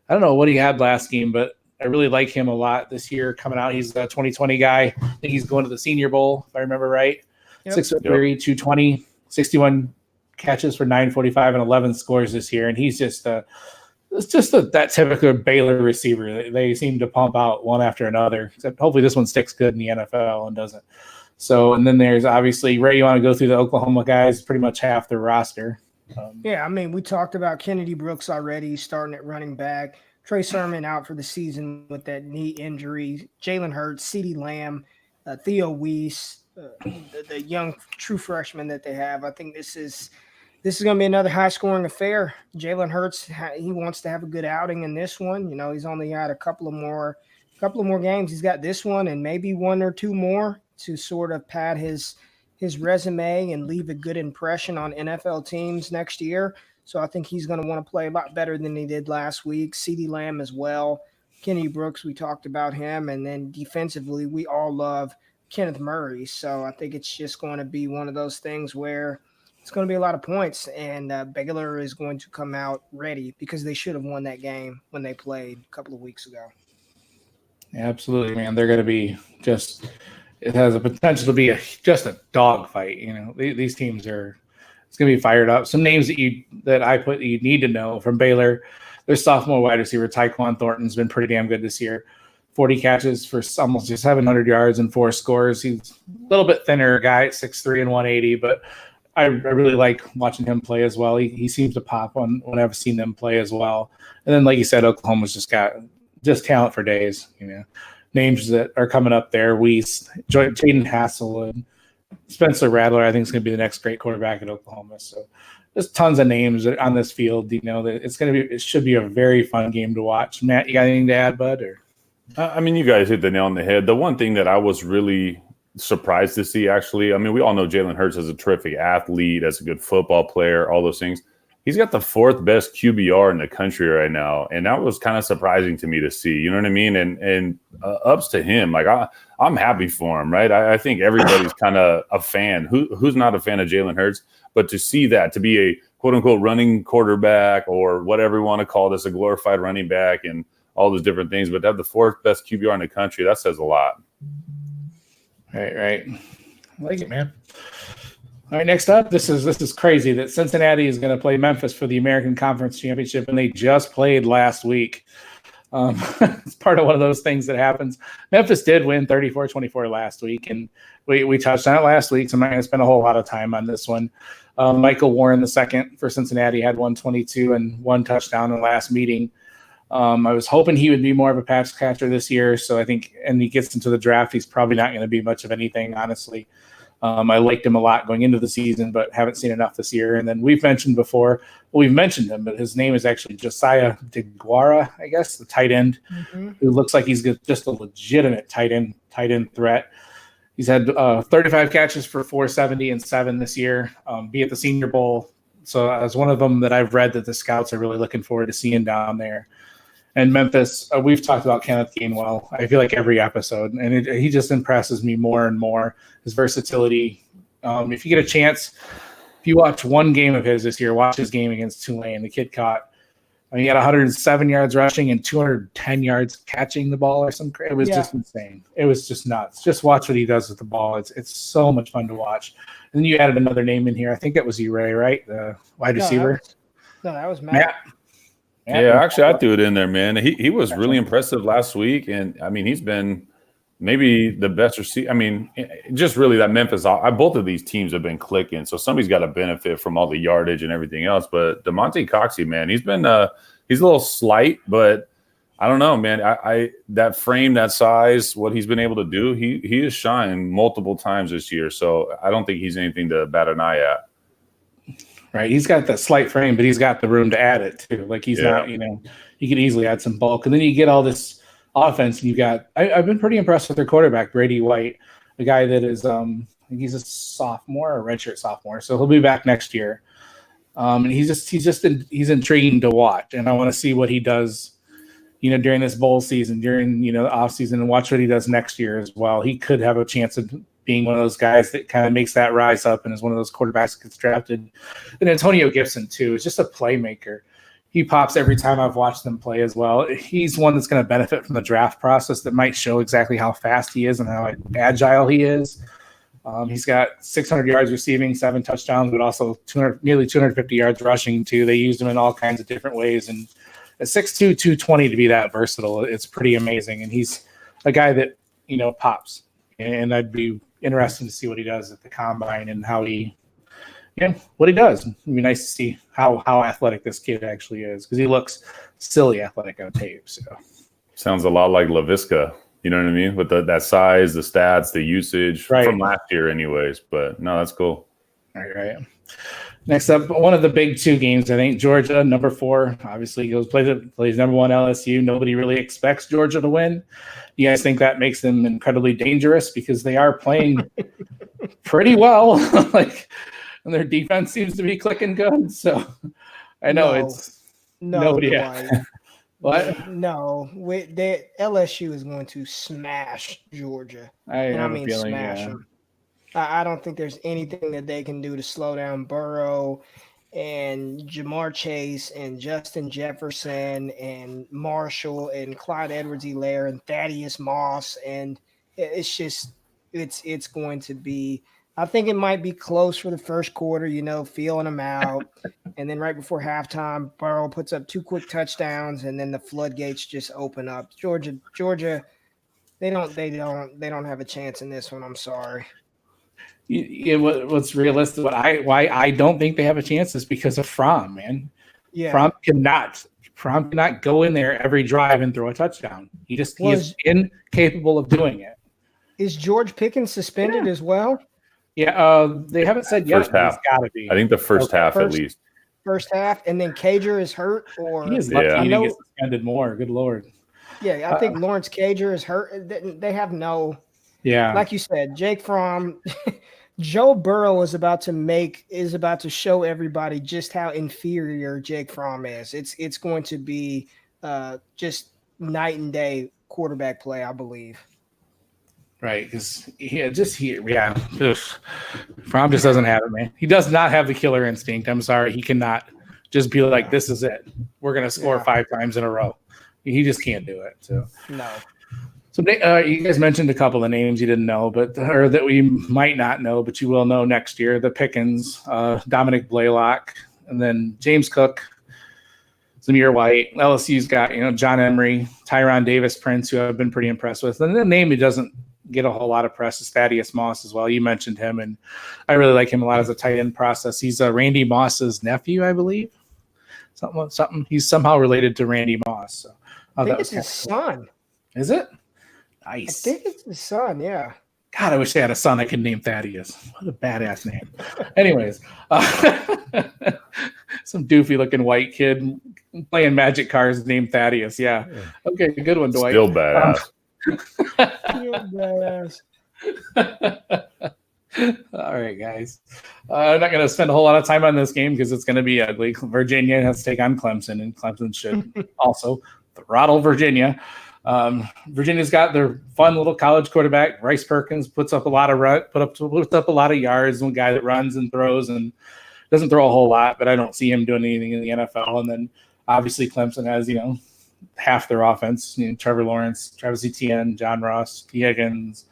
don't know what he had last game, but I really like him a lot this year coming out. He's a 2020 guy. I think he's going to the Senior Bowl, if I remember right. 6'3", 220, 61 catches for 945 and 11 scores this year. And he's just that typical Baylor receiver. They seem to pump out one after another. Except hopefully this one sticks good in the NFL and doesn't. So, and then there's obviously, Ray, you want to go through the Oklahoma guys, pretty much half their roster. We talked about Kennedy Brooks already starting at running back. Trey Sermon out for the season with that knee injury. Jalen Hurts, CeeDee Lamb, Theo Weiss, the young true freshman that they have. I think this is going to be another high-scoring affair. Jalen Hurts, he wants to have a good outing in this one. He's only had a couple of more games. He's got this one and maybe one or two more to sort of pad his resume and leave a good impression on NFL teams next year. So I think he's going to want to play a lot better than he did last week. CeeDee Lamb as well. Kenny Brooks, we talked about him. And then defensively, we all love Kenneth Murray. So I think it's just going to be one of those things where it's going to be a lot of points. And Baylor is going to come out ready because they should have won that game when they played a couple of weeks ago. Yeah, absolutely, man. They're going to be it has a potential to be just a dogfight. These teams it's going to be fired up. Some names that I put you need to know from Baylor. Their sophomore wide receiver, Tyquan Thornton's been pretty damn good this year. 40 catches for almost 700 yards and 4 scores. He's a little bit thinner guy at 6'3" and 180, but I really like watching him play as well. He seems to pop when I've seen them play as well. And then, like you said, Oklahoma's just got talent for days. Names that are coming up there. Jaden Hassel, Spencer Rattler, I think, is going to be the next great quarterback at Oklahoma. So there's tons of names on this field. That it should be a very fun game to watch. Matt, you got anything to add, bud? Or you guys hit the nail on the head. The one thing that I was really surprised to see, actually, we all know Jalen Hurts is a terrific athlete, as a good football player, all those things. He's got the 4th best QBR in the country right now, and that was kind of surprising to me to see. You know what I mean? And ups to him. Like I'm happy for him, right? I think everybody's kind of a fan. Who's not a fan of Jalen Hurts? But to see that, to be a quote unquote running quarterback or whatever you want to call this, a glorified running back, and all those different things, but to have the 4th best QBR in the country, that says a lot. Right. I like it, man. All right, next up, this is crazy that Cincinnati is going to play Memphis for the American Conference Championship, and they just played last week. It's part of one of those things that happens. Memphis did win 34-24 last week, and we touched on it last week, so I'm not going to spend a whole lot of time on this one. Michael Warren, the second for Cincinnati, had 122 and 1 touchdown in the last meeting. I was hoping he would be more of a pass catcher this year, so I think, and he gets into the draft, he's probably not going to be much of anything, honestly. I liked him a lot going into the season, but haven't seen enough this year. And then we've mentioned him, but his name is actually Josiah DeGuara, I guess, the tight end, who looks like he's just a legitimate tight end threat. He's had 35 catches for 470 and 7 this year, be at the Senior Bowl. So as one of them that I've read that the scouts are really looking forward to seeing down there. And Memphis, we've talked about Kenneth Gainwell, I feel like every episode, and he just impresses me more and more, his versatility. If you get a chance, if you watch one game of his this year, watch his game against Tulane. The kid he had 107 yards rushing and 210 yards catching the ball or something. It was just insane. It was just nuts. Just watch what he does with the ball. It's so much fun to watch. And then you added another name in here. I think that was you, Ray, right? The wide receiver. No, that was Matt. Yeah, actually, I threw it in there, man. He was really impressive last week, and I mean, he's been maybe the best receiver. I mean, just really that Memphis. Both of these teams have been clicking, so somebody's got to benefit from all the yardage and everything else. But DeMonte Coxey, man, he's been he's a little slight, but I don't know, man. I that frame, that size, what he's been able to do, he has shined multiple times this year. So I don't think he's anything to bat an eye at. Right, he's got that slight frame, but he's got the room to add it too. Like he's not, you know, he could easily add some bulk, and then you get all this offense. And you got, I've been pretty impressed with their quarterback, Brady White, a guy that is, I think he's a sophomore, a redshirt sophomore, so he'll be back next year. And he's intriguing to watch, and I want to see what he does, you know, during this bowl season, during, you know, the off season, and watch what he does next year as well. He could have a chance of being one of those guys that kind of makes that rise up and is one of those quarterbacks that gets drafted. And Antonio Gibson, too, is just a playmaker. He pops every time I've watched them play as well. He's one that's going to benefit from the draft process that might show exactly how fast he is and how agile he is. He's got 600 yards receiving, 7 touchdowns, but also nearly 250 yards rushing, too. They used him in all kinds of different ways. And at 6'2", 220 to be that versatile, it's pretty amazing. And he's a guy that, you know, pops. And I'd be interesting to see what he does at the combine and how he, what he does. It'd be nice to see how athletic this kid actually is, because he looks silly athletic on tape. So sounds a lot like LaVisca. You know what I mean? With that size, the stats, the usage from last year, anyways. But no, that's cool. Right. Next up, one of the big 2 games, I think. Georgia, number 4, obviously plays number 1 LSU. Nobody really expects Georgia to win. You guys think that makes them incredibly dangerous because they are playing pretty well, and their defense seems to be clicking good. So I know nobody. What? No, LSU is going to smash Georgia. I mean smash them. I don't think there's anything that they can do to slow down Burrow and Jamar Chase and Justin Jefferson and Marshall and Clyde Edwards-Helaire and Thaddeus Moss. And it's just, it's going to be, I think it might be close for the first quarter, you know, feeling them out. And then right before halftime, Burrow puts up 2 quick touchdowns, and then the floodgates just open up. Georgia, they don't have a chance in this one. I'm sorry. What's realistic? Why I don't think they have a chance is because of Fromm, man. Yeah, Fromm cannot go in there every drive and throw a touchdown. He is incapable of doing it. Is George Pickens suspended as well? Yeah, they haven't said yet. First half. Got to be. I think the first half at least. First half, and then Cager is hurt, or he is lucky he didn't get suspended more. Good Lord. Yeah, I think Lawrence Cager is hurt. They have no. Yeah, like you said, Jake Fromm. Joe Burrow is about to show everybody just how inferior Jake Fromm is. It's going to be just night and day quarterback play, I believe. Right, because Fromm just doesn't have it, man. He does not have the killer instinct. I'm sorry, he cannot just be like, this is it. We're gonna score 5 times in a row. He just can't do it. So no. So you guys mentioned a couple of names you didn't know, or that we might not know, but you will know next year. The Pickens, Dominic Blaylock, and then James Cook, Zamir White. LSU's got John Emery, Tyron Davis Prince, who I've been pretty impressed with. And the name who doesn't get a whole lot of press is Thaddeus Moss as well. You mentioned him, and I really like him a lot as a tight end process. He's Randy Moss's nephew, I believe. Something. He's somehow related to Randy Moss. So I think it's his son. Is it? Nice. I think it's his son, yeah. God, I wish they had a son I could name Thaddeus. What a badass name. Anyways, some doofy-looking white kid playing magic cards named Thaddeus. Yeah. Okay, good one, Dwight. Still badass. Still badass. All right, guys. I'm not going to spend a whole lot of time on this game because it's going to be ugly. Virginia has to take on Clemson, and Clemson should also throttle Virginia. Virginia's got their fun little college quarterback. Bryce Perkins puts up a lot of yards. One guy that runs and throws and doesn't throw a whole lot, but I don't see him doing anything in the NFL. And then obviously Clemson has half their offense. Trevor Lawrence, Travis Etienne, John Ross, T. Higgins,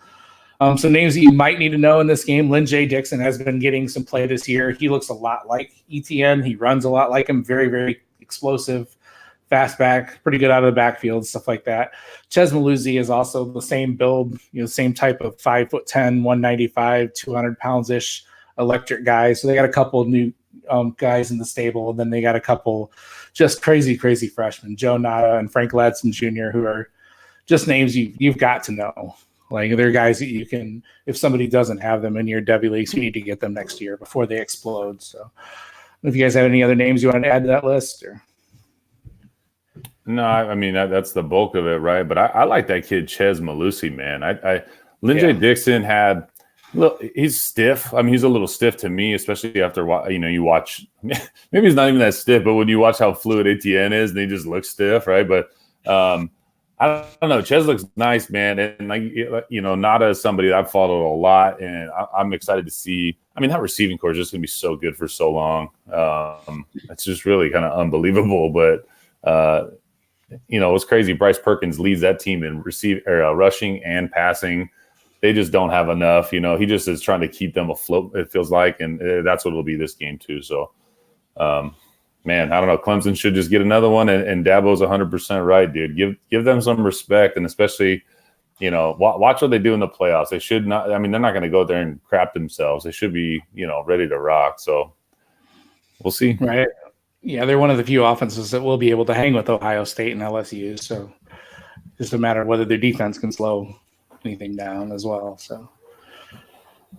Some names that you might need to know in this game. Lynn J. Dixon has been getting some play this year. He looks a lot like ETN. He runs a lot like him. Very, very explosive, fast back, pretty good out of the backfield, stuff like that. Ches Maluzzi is also the same build, same type of 5'10", 195, 200 pounds ish electric guy. So they got a couple of new guys in the stable, and then they got a couple just crazy freshmen, Joe Nada and Frank Ladson Jr., who are just names you've got to know. Like, they're guys that you can, if somebody doesn't have them in your Devy leagues, you need to get them next year before they explode. So if you guys have any other names you want to add to that list, or no, I mean that's the bulk of it, right? But I like that kid Ches Malusi, man. Lynn J. Dixon had, look, he's stiff. I mean, he's a little stiff to me, especially after you watch. Maybe he's not even that stiff, but when you watch how fluid ATN is, and he just looks stiff, right? But I don't know. Ches looks nice, man, and Nada is somebody that I've followed a lot, and I'm excited to see. I mean, that receiving core is just going to be so good for so long. It's just really kind of unbelievable, but. It's crazy. Bryce Perkins leads that team in rushing and passing. They just don't have enough. He just is trying to keep them afloat, it feels like, and that's what it'll be this game too. So, man, I don't know. Clemson should just get another one, and Dabo's 100% right, dude. Give them some respect, and especially, watch what they do in the playoffs. They should not. I mean, they're not going to go there and crap themselves. They should be, ready to rock. So, we'll see. Right. Yeah, they're one of the few offenses that will be able to hang with Ohio State and LSU. So just a matter of whether their defense can slow anything down as well. So,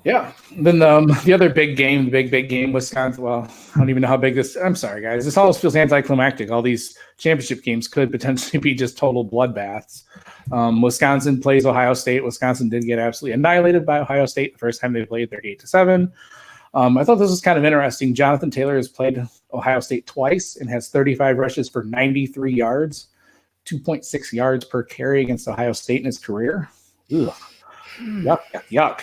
yeah. Then the other big game, the big game, Wisconsin. Well, I don't even know how big this. I'm sorry, guys. This almost feels anticlimactic. All these championship games could potentially be just total bloodbaths. Wisconsin plays Ohio State. Wisconsin did get absolutely annihilated by Ohio State the first time they played, 38-7. I thought this was kind of interesting. Jonathan Taylor has played Ohio State twice and has 35 rushes for 93 yards, 2.6 yards per carry against Ohio State in his career. Ugh. Yuck.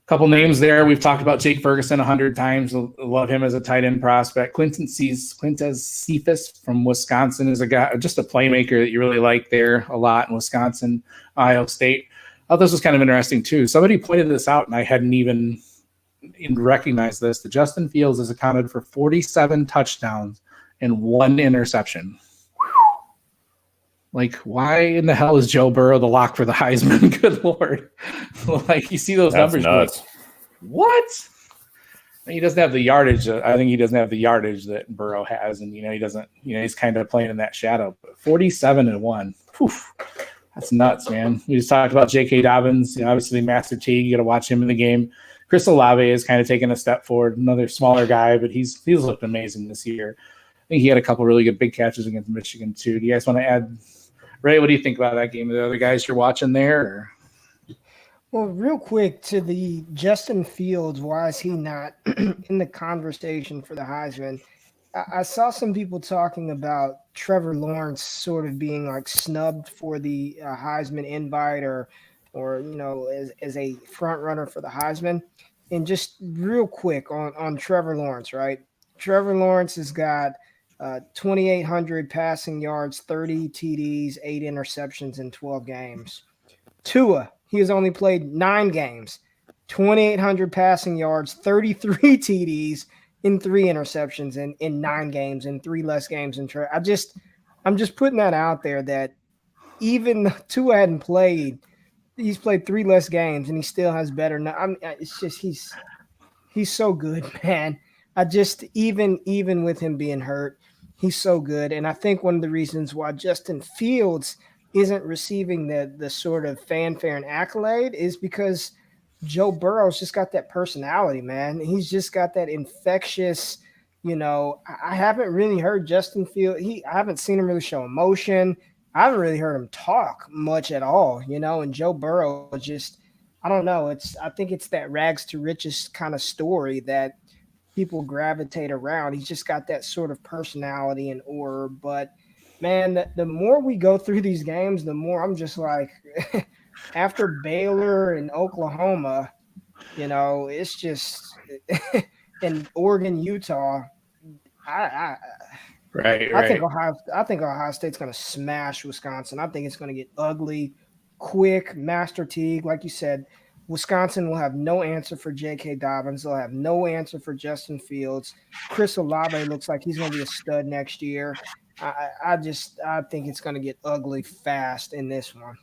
Couple names there. We've talked about Jake Ferguson 100 times. Love him as a tight end prospect. Quintez Cephas from Wisconsin is a guy, just a playmaker that you really like there a lot in Wisconsin, Ohio State. I thought this was kind of interesting too. Somebody pointed this out, and I hadn't even recognized this. That Justin Fields has accounted for 47 touchdowns and 1 interception. Like, why in the hell is Joe Burrow the lock for the Heisman? Good Lord. Like, you see those numbers. Nuts. Like, what? He doesn't have the yardage. I think he doesn't have the yardage that Burrow has. And, he doesn't, he's kind of playing in that shadow. But 47-1. Poof. That's nuts, man. We just talked about J.K. Dobbins. Obviously, Master T. You got to watch him in the game. Chris Olave is kind of taking a step forward. Another smaller guy, but he's looked amazing this year. I think he had a couple really good big catches against Michigan, too. Do you guys want to add? Ray, what do you think about that game? Are there other guys you're watching there? Or? Well, real quick to the Justin Fields, why is he not in the conversation for the Heisman? I saw some people talking about Trevor Lawrence sort of being like snubbed for the Heisman invite or as a front runner for the Heisman. And just real quick on Trevor Lawrence, right? Trevor Lawrence has got 2,800 passing yards, 30 TDs, 8 interceptions in 12 games. Tua, he has only played 9 games, 2,800 passing yards, 33 TDs, in 3 interceptions in 9 games, in 3 less games. I'm just putting that out there that even Tua hadn't played, he's played 3 less games and he still has better. It's just he's so good, man. Even with him being hurt, he's so good. And I think one of the reasons why Justin Fields isn't receiving the sort of fanfare and accolade is because Joe Burrow's just got that personality, man. He's just got that infectious, I haven't really heard Justin Fields. I haven't seen him really show emotion. I haven't really heard him talk much at all, and Joe Burrow just, I don't know. I think it's that rags to riches kind of story that people gravitate around. He's just got that sort of personality and aura. But man, the more we go through these games, the more I'm just like, after Baylor and Oklahoma, it's just in Oregon, Utah. I think Ohio State's going to smash Wisconsin. I think it's going to get ugly. quick, Master Teague. Like you said, Wisconsin will have no answer for J.K. Dobbins. They'll have no answer for Justin Fields. Chris Olave looks like he's going to be a stud next year. I think it's going to get ugly fast in this one.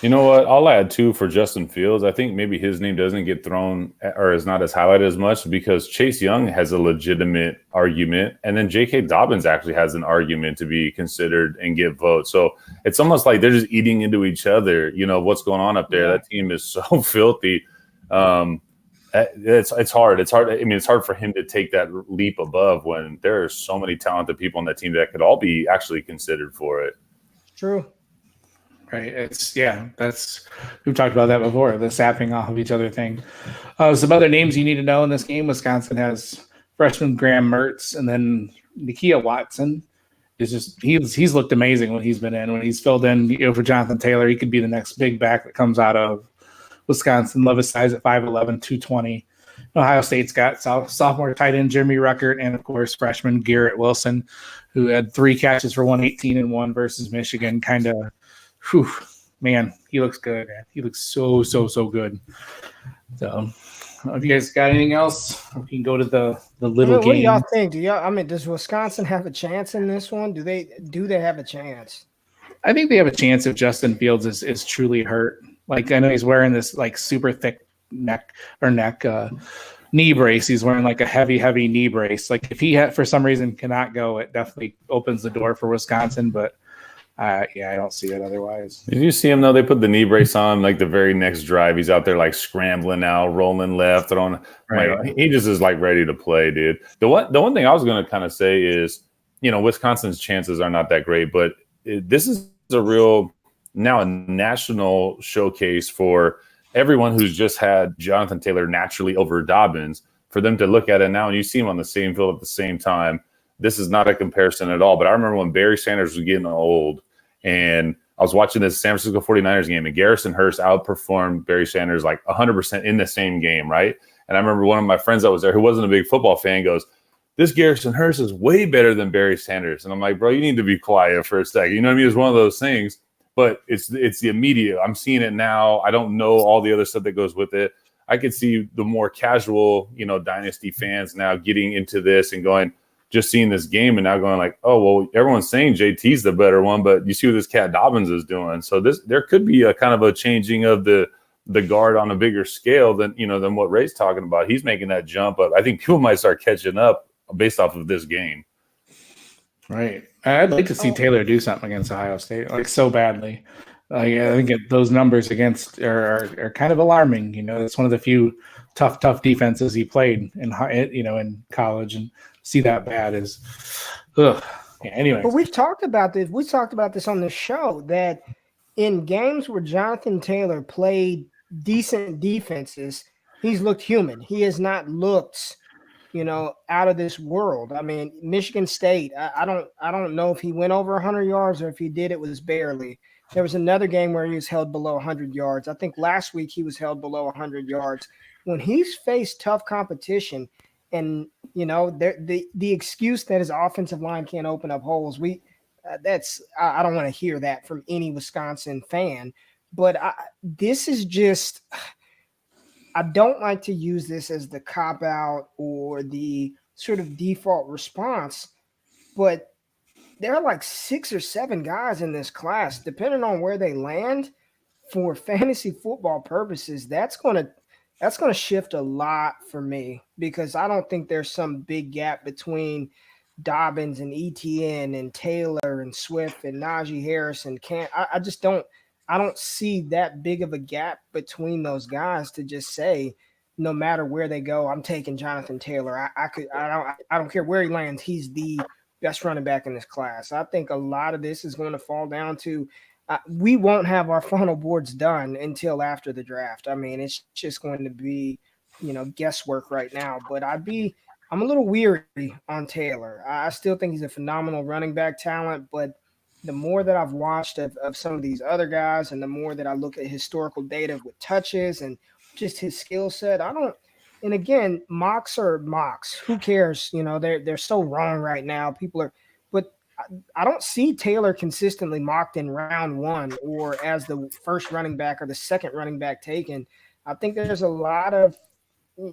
You know what? I'll add too for Justin Fields. I think maybe his name doesn't get thrown or is not as highlighted as much because Chase Young has a legitimate argument, and then J.K. Dobbins actually has an argument to be considered and get votes. So it's almost like they're just eating into each other. You know what's going on up there? That team is so filthy. It's hard. It's hard. I mean, it's hard for him to take that leap above when there are so many talented people on that team that could all be actually considered for it. True. Right. We've talked about that before, the sapping off of each other thing. Some other names you need to know in this game. Wisconsin has freshman Graham Mertz, and then Nakia Watson is just he's looked amazing when he's been in. When he's filled in, for Jonathan Taylor, he could be the next big back that comes out of Wisconsin. Love his size at 5'11", 220. Ohio State's got sophomore tight end Jeremy Ruckert, and of course freshman Garrett Wilson, who had 3 catches for 118 and 1 versus Michigan. Kind of. Whew, man, he looks good, man. He looks so good. So, if you guys got anything else, we can go to the little game. What do y'all think? Does Wisconsin have a chance in this one? Do they have a chance? I think they have a chance if Justin Fields is truly hurt. Like, I know he's wearing this like super thick knee brace. He's wearing like a heavy knee brace. Like, if he for some reason cannot go, it definitely opens the door for Wisconsin, but I don't see it otherwise. Did you see him though? They put the knee brace on like the very next drive. He's out there like scrambling out, rolling left, throwing. Right. Like, he just is like ready to play, dude. The one thing I was going to kind of say is, Wisconsin's chances are not that great, but this is a national showcase for everyone who's just had Jonathan Taylor naturally over Dobbins. For them to look at it now, and you see him on the same field at the same time. This is not a comparison at all. But I remember when Barry Sanders was getting old. And I was watching this San Francisco 49ers game, and Garrison Hurst outperformed Barry Sanders like 100% in the same game, right? And I remember one of my friends that was there who wasn't a big football fan goes, this Garrison Hurst is way better than Barry Sanders. And I'm like, bro, you need to be quiet for a second. You know what I mean? It's one of those things, but it's the immediate. I'm seeing it now. I don't know all the other stuff that goes with it. I could see the more casual, dynasty fans now getting into this and going, just seeing this game and now going like, oh, well, everyone's saying JT's the better one, but you see what this cat Dobbins is doing. So there could be a kind of a changing of the guard on a bigger scale than what Ray's talking about. He's making that jump up. I think people might start catching up based off of this game. Right. I'd like to see Taylor do something against Ohio State, like so badly. I think those numbers against are kind of alarming. It's one of the few tough defenses he played in college, and see that bad is, ugh. Yeah, anyway. But we've talked about this. We talked about this on the show that in games where Jonathan Taylor played decent defenses, he's looked human. He has not looked, out of this world. I mean, Michigan State. I don't know if he went over 100 yards or if he did, it was barely. There was another game where he was held below 100 yards. I think last week he was held below 100 yards. When he's faced tough competition, and the excuse that his offensive line can't open up holes, I don't want to hear that from any Wisconsin fan. But this is just, I don't like to use this as the cop out or the sort of default response, but there are like 6 or 7 guys in this class, depending on where they land for fantasy football purposes. That's going to shift a lot for me, because I don't think there's some big gap between Dobbins and Etienne and Taylor and Swift and Najee Harris and I just don't see that big of a gap between those guys to just say, no matter where they go, I'm taking Jonathan Taylor. I don't care where he lands. He's the best running back in this class. I think a lot of this is going to fall down to we won't have our final boards done until after the draft. I mean, it's just going to be, guesswork right now. But I'm a little weary on Taylor. I still think he's a phenomenal running back talent, but the more that I've watched of some of these other guys, and the more that I look at historical data with touches and just his skill set, and again, mocks are mocks. Who cares? They're so wrong right now. But I don't see Taylor consistently mocked in round 1 or as the first running back or the second running back taken. I think there's a lot of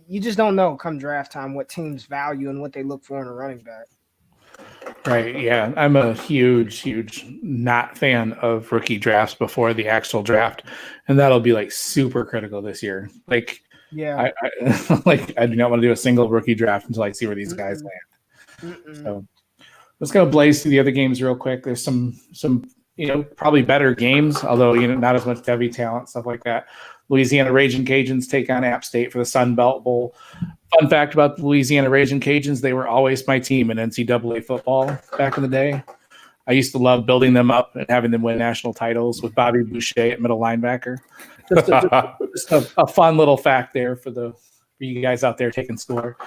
you just don't know come draft time what teams value and what they look for in a running back. Right. Yeah. I'm a huge not fan of rookie drafts before the actual draft. And that'll be like super critical this year. Like, yeah, I do not want to do a single rookie draft until I see where these guys land. So let's go blaze through the other games real quick. There's some probably better games, although not as much Devy talent, stuff like that. Louisiana Raging Cajuns take on App State for the Sun Belt Bowl. Fun fact about the Louisiana Raging Cajuns, they were always my team in NCAA football back in the day. I used to love building them up and having them win national titles with Bobby Boucher at middle linebacker. Just a fun little fact there for you guys out there taking score.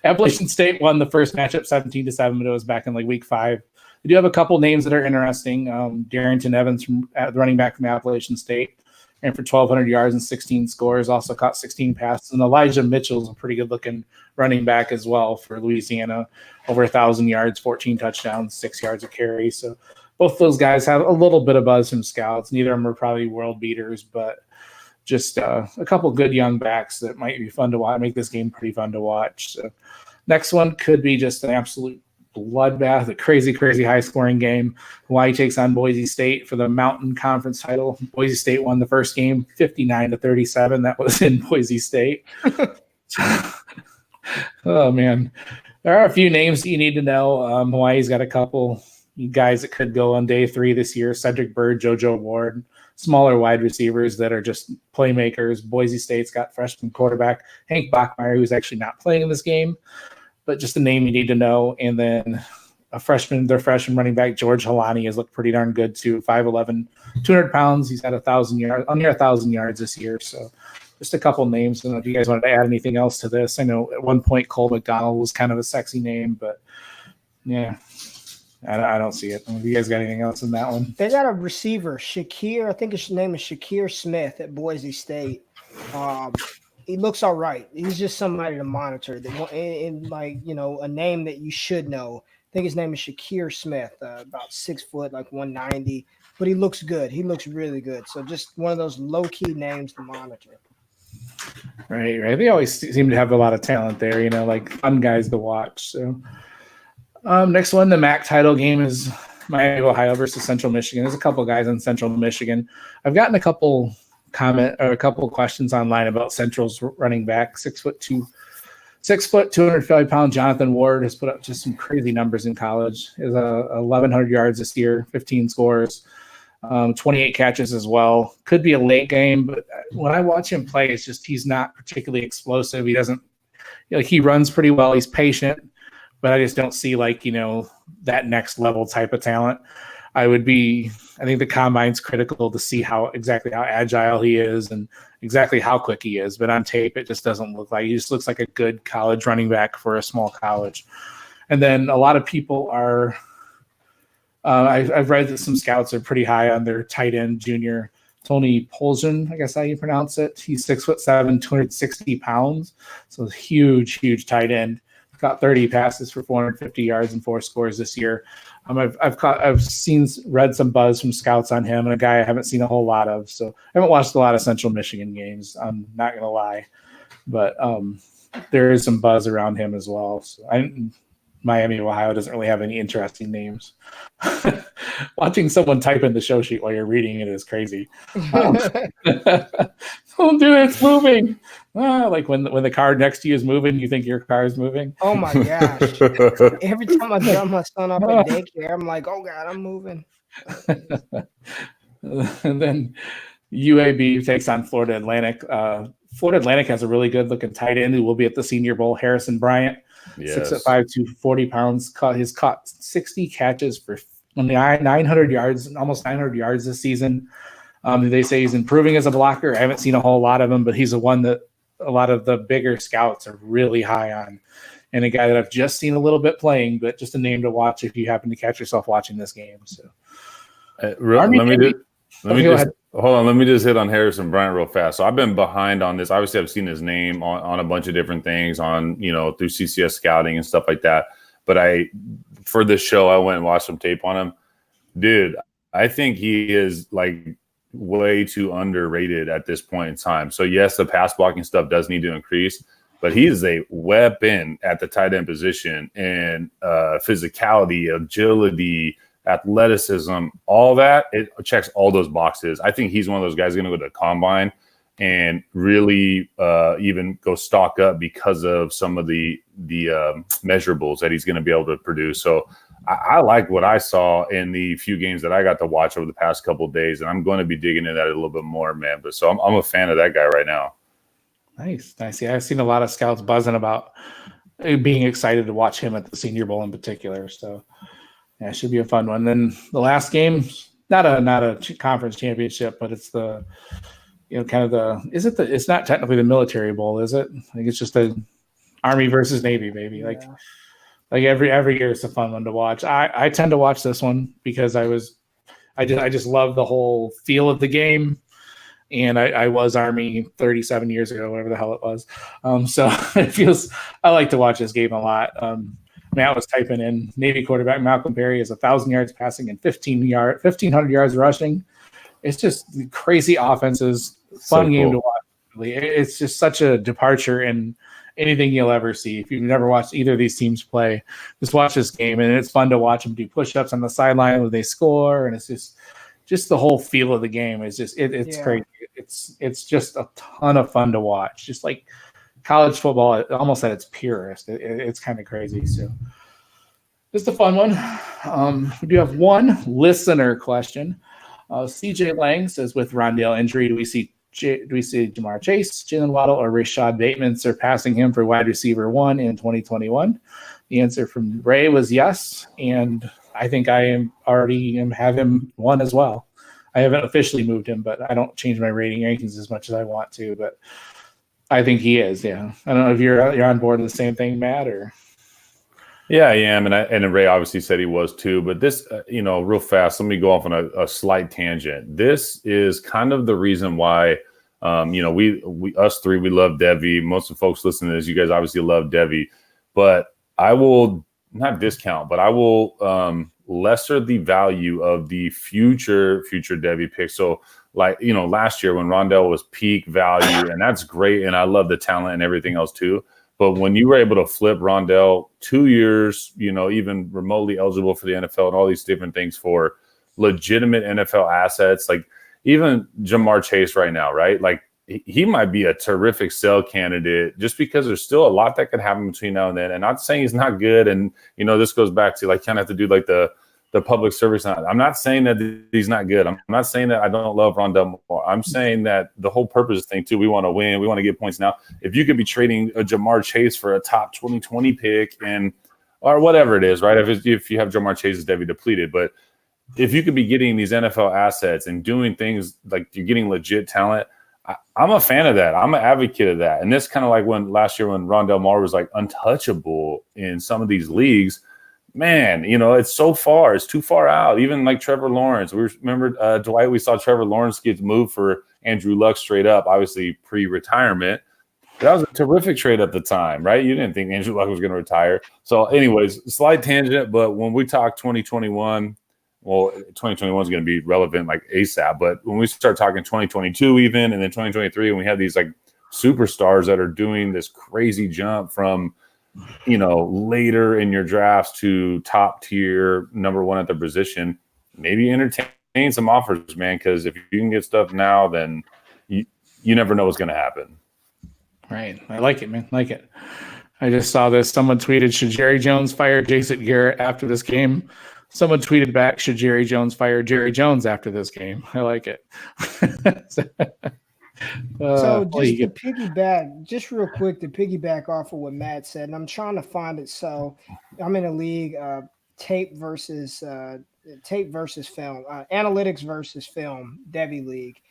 Appalachian State won the first matchup 17-7, but it was back in like week 5. We do have a couple names that are interesting. Darrington Evans from the running back from Appalachian State ran for 1,200 yards and 16 scores, also caught 16 passes. And Elijah Mitchell's a pretty good-looking running back as well for Louisiana, over 1,000 yards, 14 touchdowns, 6 yards a carry. So both those guys have a little bit of buzz from scouts. Neither of them are probably world beaters, but just a couple good young backs that might be fun to watch, make this game pretty fun to watch. So next one could be just an absolute bloodbath, a crazy high-scoring game. Hawaii takes on Boise State for the Mountain Conference title. Boise State won the first game 59-37. That was in Boise State. Oh, man. There are a few names that you need to know. Hawaii's got a couple guys that could go on day 3 this year. Cedric Bird, JoJo Ward, smaller wide receivers that are just playmakers. Boise State's got freshman quarterback Hank Bachmeier, who's actually not playing in this game, but just a name you need to know. And then their freshman running back, George Halani, has looked pretty darn good too. 5'11", 200 pounds. He's had 1,000 yards, near 1,000 yards this year. So just a couple names. I don't know if you guys wanted to add anything else to this. I know at one point Cole McDonald was kind of a sexy name, but yeah, I don't see it. Have you guys got anything else in that one? They got a receiver, Shakir. I think his name is Shakir Smith at Boise State. He looks all right. He's just somebody to monitor. And a name that you should know. I think his name is Shakir Smith, about 6 foot, like 190. But he looks good. He looks really good. So just one of those low-key names to monitor. Right. They always seem to have a lot of talent there, like fun guys to watch. So next one, the MAC title game is Miami, Ohio versus Central Michigan. There's a couple guys in Central Michigan. I've gotten a couple questions online about Central's running back, 6'2", 250-pound Jonathan Ward has put up just some crazy numbers in college. Is 1,100 yards this year, 15 scores, 28 catches as well. Could be a late game, but when I watch him play, it's just he's not particularly explosive. He doesn't he runs pretty well. He's patient, but I just don't see that next level type of talent. I think the combine's critical to see exactly how agile he is and exactly how quick he is. But on tape, it just doesn't look like he just looks like a good college running back for a small college. And then a lot of people are I've read that some scouts are pretty high on their tight end junior, Tony Poljan, I guess how you pronounce it. He's 6'7", 260 pounds. So huge tight end. Got 30 passes for 450 yards and 4 scores this year. I've read some buzz from scouts on him, and a guy I haven't seen a whole lot of. So I haven't watched a lot of Central Michigan games. I'm not gonna lie, but there is some buzz around him as well. So Miami, Ohio doesn't really have any interesting names. Watching someone type in the show sheet while you're reading it is crazy. Don't do it, it's moving. Like when the car next to you is moving, you think your car is moving. Oh my gosh. Every time I drop my son off at daycare, I'm like, oh God, I'm moving. And then UAB takes on Florida Atlantic. Florida Atlantic has a really good looking tight end who will be at the Senior Bowl, Harrison Bryant. Yes. 6'5", 240 pounds. He's caught 60 catches for 900 yards, almost 900 yards this season. They say he's improving as a blocker. I haven't seen a whole lot of him, but he's the one that a lot of the bigger scouts are really high on, and a guy that I've just seen a little bit playing, but just a name to watch if you happen to catch yourself watching this game. So, let me just hit on Harrison Bryant real fast. So I've been behind on this. Obviously, I've seen his name on a bunch of different things through CCS scouting and stuff like that. But for this show, I went and watched some tape on him. Dude, I think he is like way too underrated at this point in time. So yes, the pass blocking stuff does need to increase, but he is a weapon at the tight end position, and physicality, agility, athleticism, all that. It checks all those boxes. I think he's one of those guys going to go to the combine and really even go stock up because of some of the measurables that he's going to be able to produce. So I like what I saw in the few games that I got to watch over the past couple of days, and I'm going to be digging into that a little bit more, man. But so I'm a fan of that guy right now. Nice. Yeah, I've seen a lot of scouts buzzing about being excited to watch him at the Senior Bowl in particular. So yeah, it should be a fun one. Then the last game, not a conference championship, but it's the it's not technically the military bowl, is it? I think it's just the Army versus Navy, baby. Yeah. Like every year it's a fun one to watch. I tend to watch this one because I just love the whole feel of the game. And I was Army 37 years ago, whatever the hell it was. So I like to watch this game a lot. Matt was typing in Navy quarterback Malcolm Perry is 1,000 yards passing and 1,500 yards rushing. It's just crazy offenses, fun game to watch. Really. It's just such a departure in anything you'll ever see. If you've never watched either of these teams play, just watch this game, and it's fun to watch them do push-ups on the sideline when they score, and it's just the whole feel of the game is just it's crazy. It's just a ton of fun to watch. Just like college football, almost at its purest. It's kind of crazy. So just a fun one. We do have one listener question. CJ Lang says, with Rondale injury, do we see Jamar Chase, Jalen Waddle, or Rashad Bateman surpassing him for wide receiver 1 in 2021? The answer from Ray was yes, and I think I have him 1 as well. I haven't officially moved him, but I don't change my rankings as much as I want to. But I think he is. Yeah, I don't know if you're on board with the same thing, Matt, or. Yeah, I am, and Ray obviously said he was too. But this, real fast, let me go off on a slight tangent. This is kind of the reason why, we us three, we love Devy. Most of the folks listening to this, you guys obviously love Devy. But I will not discount, but I will lesser the value of the future Devy picks. So, last year when Rondale was peak value, and that's great, and I love the talent and everything else too. But when you were able to flip Rondale 2 years, even remotely eligible for the NFL and all these different things for legitimate NFL assets, like even Jamar Chase right now, right? Like he might be a terrific sell candidate just because there's still a lot that could happen between now and then. And not saying he's not good. And, this goes back to kind of have to do like the public service. I'm not saying that he's not good. I'm not saying that I don't love Rondale more. I'm saying that the whole purpose thing too, we want to win. We want to get points now. If you could be trading a Jamar Chase for a top 2020 pick or whatever it is, right? If you have Jamar Chase's Devy depleted, but if you could be getting these NFL assets and doing things like you're getting legit talent, I'm a fan of that. I'm an advocate of that. And this kind of like last year when Rondale Moore was like untouchable in some of these leagues. Man, it's so far. It's too far out. Even like Trevor Lawrence. We remember, Dwight, we saw Trevor Lawrence get moved for Andrew Luck straight up, obviously pre-retirement. That was a terrific trade at the time, right? You didn't think Andrew Luck was going to retire. So anyways, slight tangent, but when we talk 2021, well, 2021 is going to be relevant like ASAP. But when we start talking 2022 even, and then 2023, and we have these like superstars that are doing this crazy jump from – later in your drafts to top tier number 1 at the position, maybe entertain some offers, man, because if you can get stuff now, then you never know what's going to happen. Right. I like it, man. Like it. I just saw this. Someone tweeted, should Jerry Jones fire Jason Garrett after this game? Someone tweeted back, should Jerry Jones fire Jerry Jones after this game? I like it. So just to piggyback, just real quick to piggyback off of what Matt said, and I'm trying to find it. So I'm in a league, tape versus film, analytics versus film, Devy League,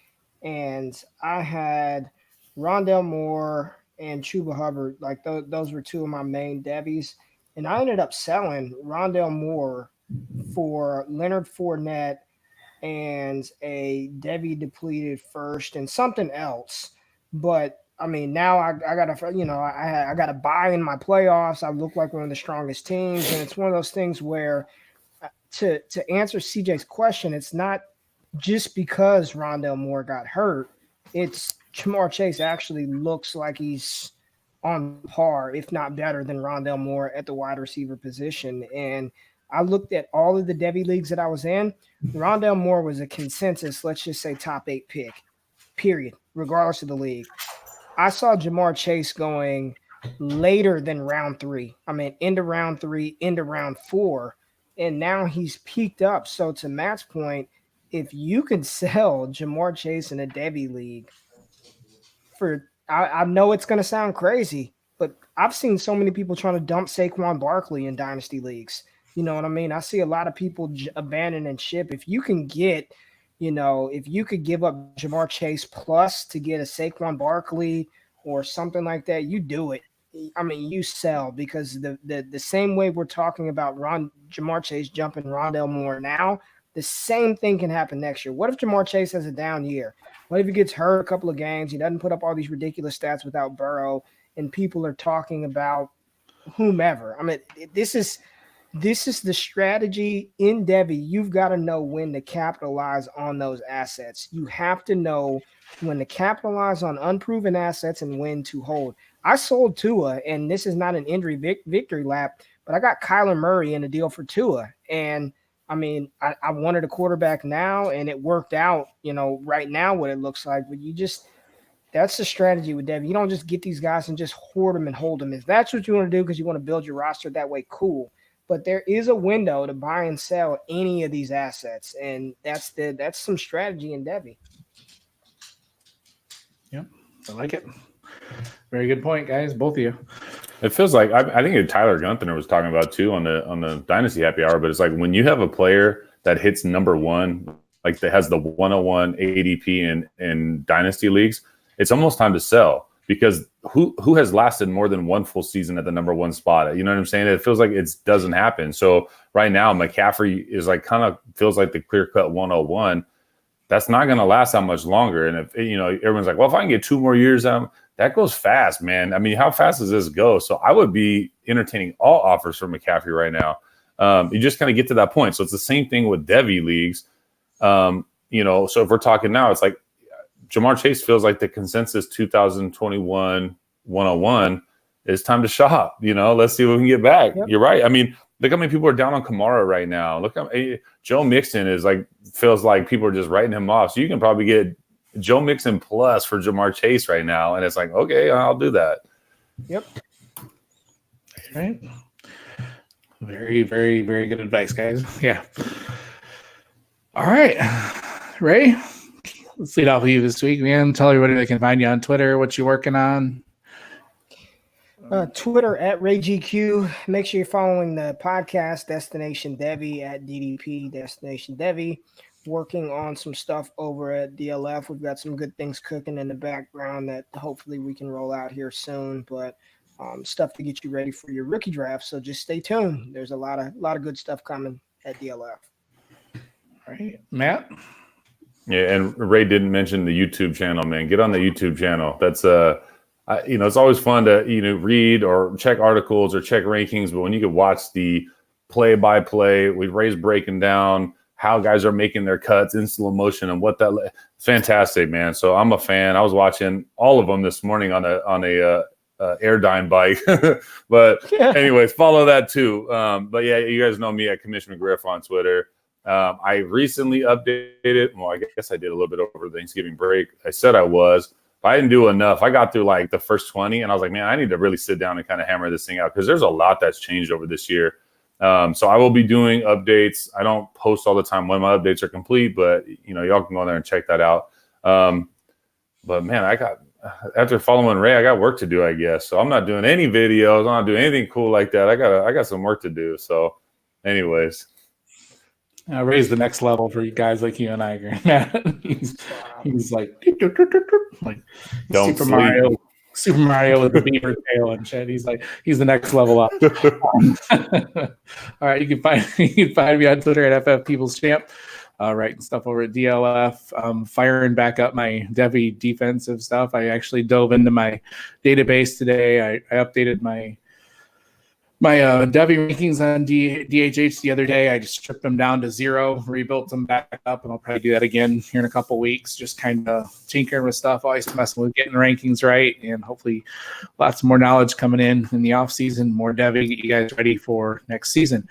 and I had Rondale Moore and Chuba Hubbard. Like those were 2 of my main Devies, and I ended up selling Rondale Moore for Leonard Fournette and a Devy depleted first and something else. But I mean, now I gotta, you know, I gotta buy in my playoffs. I look like one of the strongest teams, and it's one of those things where to answer CJ's question, it's not just because Rondell Moore got hurt. It's Jamar Chase actually looks like he's on par, if not better, than Rondell Moore at the wide receiver position. And I looked at all of the Devy leagues that I was in. Rondell Moore was a consensus, let's just say top 8 pick, period, regardless of the league. I saw Jamar Chase going later than round 3. I mean, into round 3, into round 4. And now he's peaked up. So to Matt's point, if you can sell Jamar Chase in a Devy league for, I know it's going to sound crazy, but I've seen so many people trying to dump Saquon Barkley in dynasty leagues. You know what I mean? I see a lot of people abandoning ship. If you can get, you know, if you could give up Jamar Chase plus to get a Saquon Barkley or something like that, you do it. I mean, you sell, because the same way we're talking about Jamar Chase jumping Rondell Moore now, the same thing can happen next year. What if Jamar Chase has a down year? What if he gets hurt a couple of games? He doesn't put up all these ridiculous stats without Burrow, and people are talking about whomever. I mean, this is the strategy in Devy. You've got to know when to capitalize on those assets. You have to know when to capitalize on unproven assets and when to hold. I sold Tua, and this is not an injury victory lap, but I got Kyler Murray in a deal for Tua. And I mean, I wanted a quarterback now, and it worked out, you know, right now what it looks like. But that's the strategy with Devy. You don't just get these guys and just hoard them and hold them. If that's what you want to do because you want to build your roster that way, cool. But there is a window to buy and sell any of these assets, and that's some strategy in Devy. Yep, I like it. Very good point, guys. Both of you. It feels like I think Tyler Gunther was talking about too on the Dynasty Happy Hour. But it's like when you have a player that hits number 1, like that has the 101 ADP in Dynasty leagues, it's almost time to sell, because who has lasted more than one full season at the number 1 spot? You know what I'm saying? It feels like it doesn't happen. So right now, McCaffrey is like kind of feels like the clear-cut 101. That's not going to last that much longer. And if, you know, everyone's like, well, if I can get 2 more years out of him, that goes fast, man. I mean, how fast does this go? So I would be entertaining all offers for McCaffrey right now. You just kind of get to that point. So it's the same thing with Devy leagues. You know, so if we're talking now, it's like Jamar Chase feels like the consensus 2021 101. It's time to shop. You know, let's see what we can get back. Yep. You're right. I mean, look how many people are down on Kamara right now. Look how Joe Mixon is like, feels like people are just writing him off. So you can probably get Joe Mixon plus for Jamar Chase right now. And it's like, okay, I'll do that. Yep. Right. Very, very, very good advice, guys. Yeah. All right. Ray, let's lead off with you this week, man. Tell everybody they can find you on Twitter, what you're working on. Twitter at RayGQ. Make sure you're following the podcast Destination Devy at DDP Destination Devy. Working on some stuff over at DLF. We've got some good things cooking in the background that hopefully we can roll out here soon. But stuff to get you ready for your rookie draft. So just stay tuned. There's a lot of good stuff coming at DLF. All right, Matt. Yeah, and Ray didn't mention the YouTube channel, man. Get on the YouTube channel. That's you know, it's always fun to, you know, read or check articles or check rankings, but when you could watch the play-by-play with Ray's breaking down how guys are making their cuts in slow motion and what that fantastic, man. So I'm a fan. I was watching all of them this morning on a Airdyne bike, but anyways, follow that too. But yeah, you guys know me at Commissioner McGriff on Twitter. I recently updated. Well, I guess I did a little bit over the Thanksgiving break. I said I was. I didn't do enough. I got through like the first 20 and I was like, man, I need to really sit down and kind of hammer this thing out because there's a lot that's changed over this year. So I will be doing updates. I don't post all the time when my updates are complete, but you know, y'all can go there and check that out. But man, after following Ray, I got work to do, I guess. So I'm not doing any videos. I'm not doing anything cool like that. I got some work to do. So anyways. Raise the next level for you guys like you and I. he's like don't Super Mario with the beaver tail and shit. He's the next level up. All right, you can find me on Twitter at FF People's Champ. writing stuff over at DLF, firing back up my Devy defensive stuff. I actually dove into my database today. I updated my Devy rankings on DHH the other day. I just stripped them down to 0, rebuilt them back up, and I'll probably do that again here in a couple weeks. Just kind of tinkering with stuff, always messing with getting rankings right, and hopefully lots more knowledge coming in the off season, more Devy, get you guys ready for next season.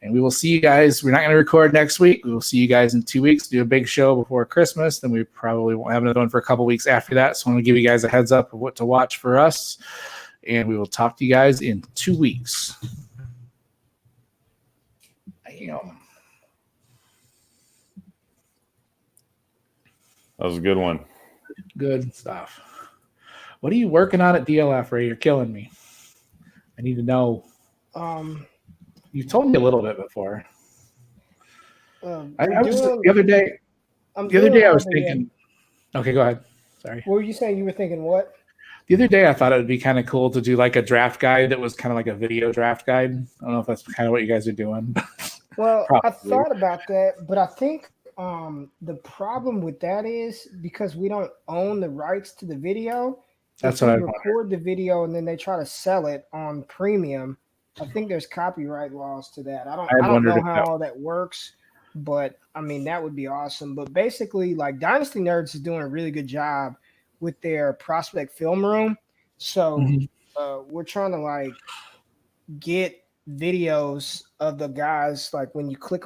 And we will see you guys. We're not going to record next week. We will see you guys in 2 weeks. Do a big show before Christmas. Then we probably won't have another one for a couple weeks after that. So I want to give you guys a heads up of what to watch for us. And we will talk to you guys in 2 weeks. Damn. That was a good one. Good stuff. What are you working on at DLF, Ray? You're killing me. I need to know. You told me a little bit before. The other day I was thinking. Okay, go ahead. Sorry. What were you saying? You were thinking what? The other day I thought it would be kind of cool to do like a draft guide that was kind of like a video draft guide. I don't know if that's kind of what you guys are doing. Well, I thought about that, but I think the problem with that is because we don't own the rights to the video. That's what I record the video and then they try to sell it on premium. I think there's copyright laws to that. I don't know how all that works, but I mean that would be awesome. But basically, like Dynasty Nerds is doing a really good job with their prospect film room. So we're trying to like get videos of the guys, like when you click on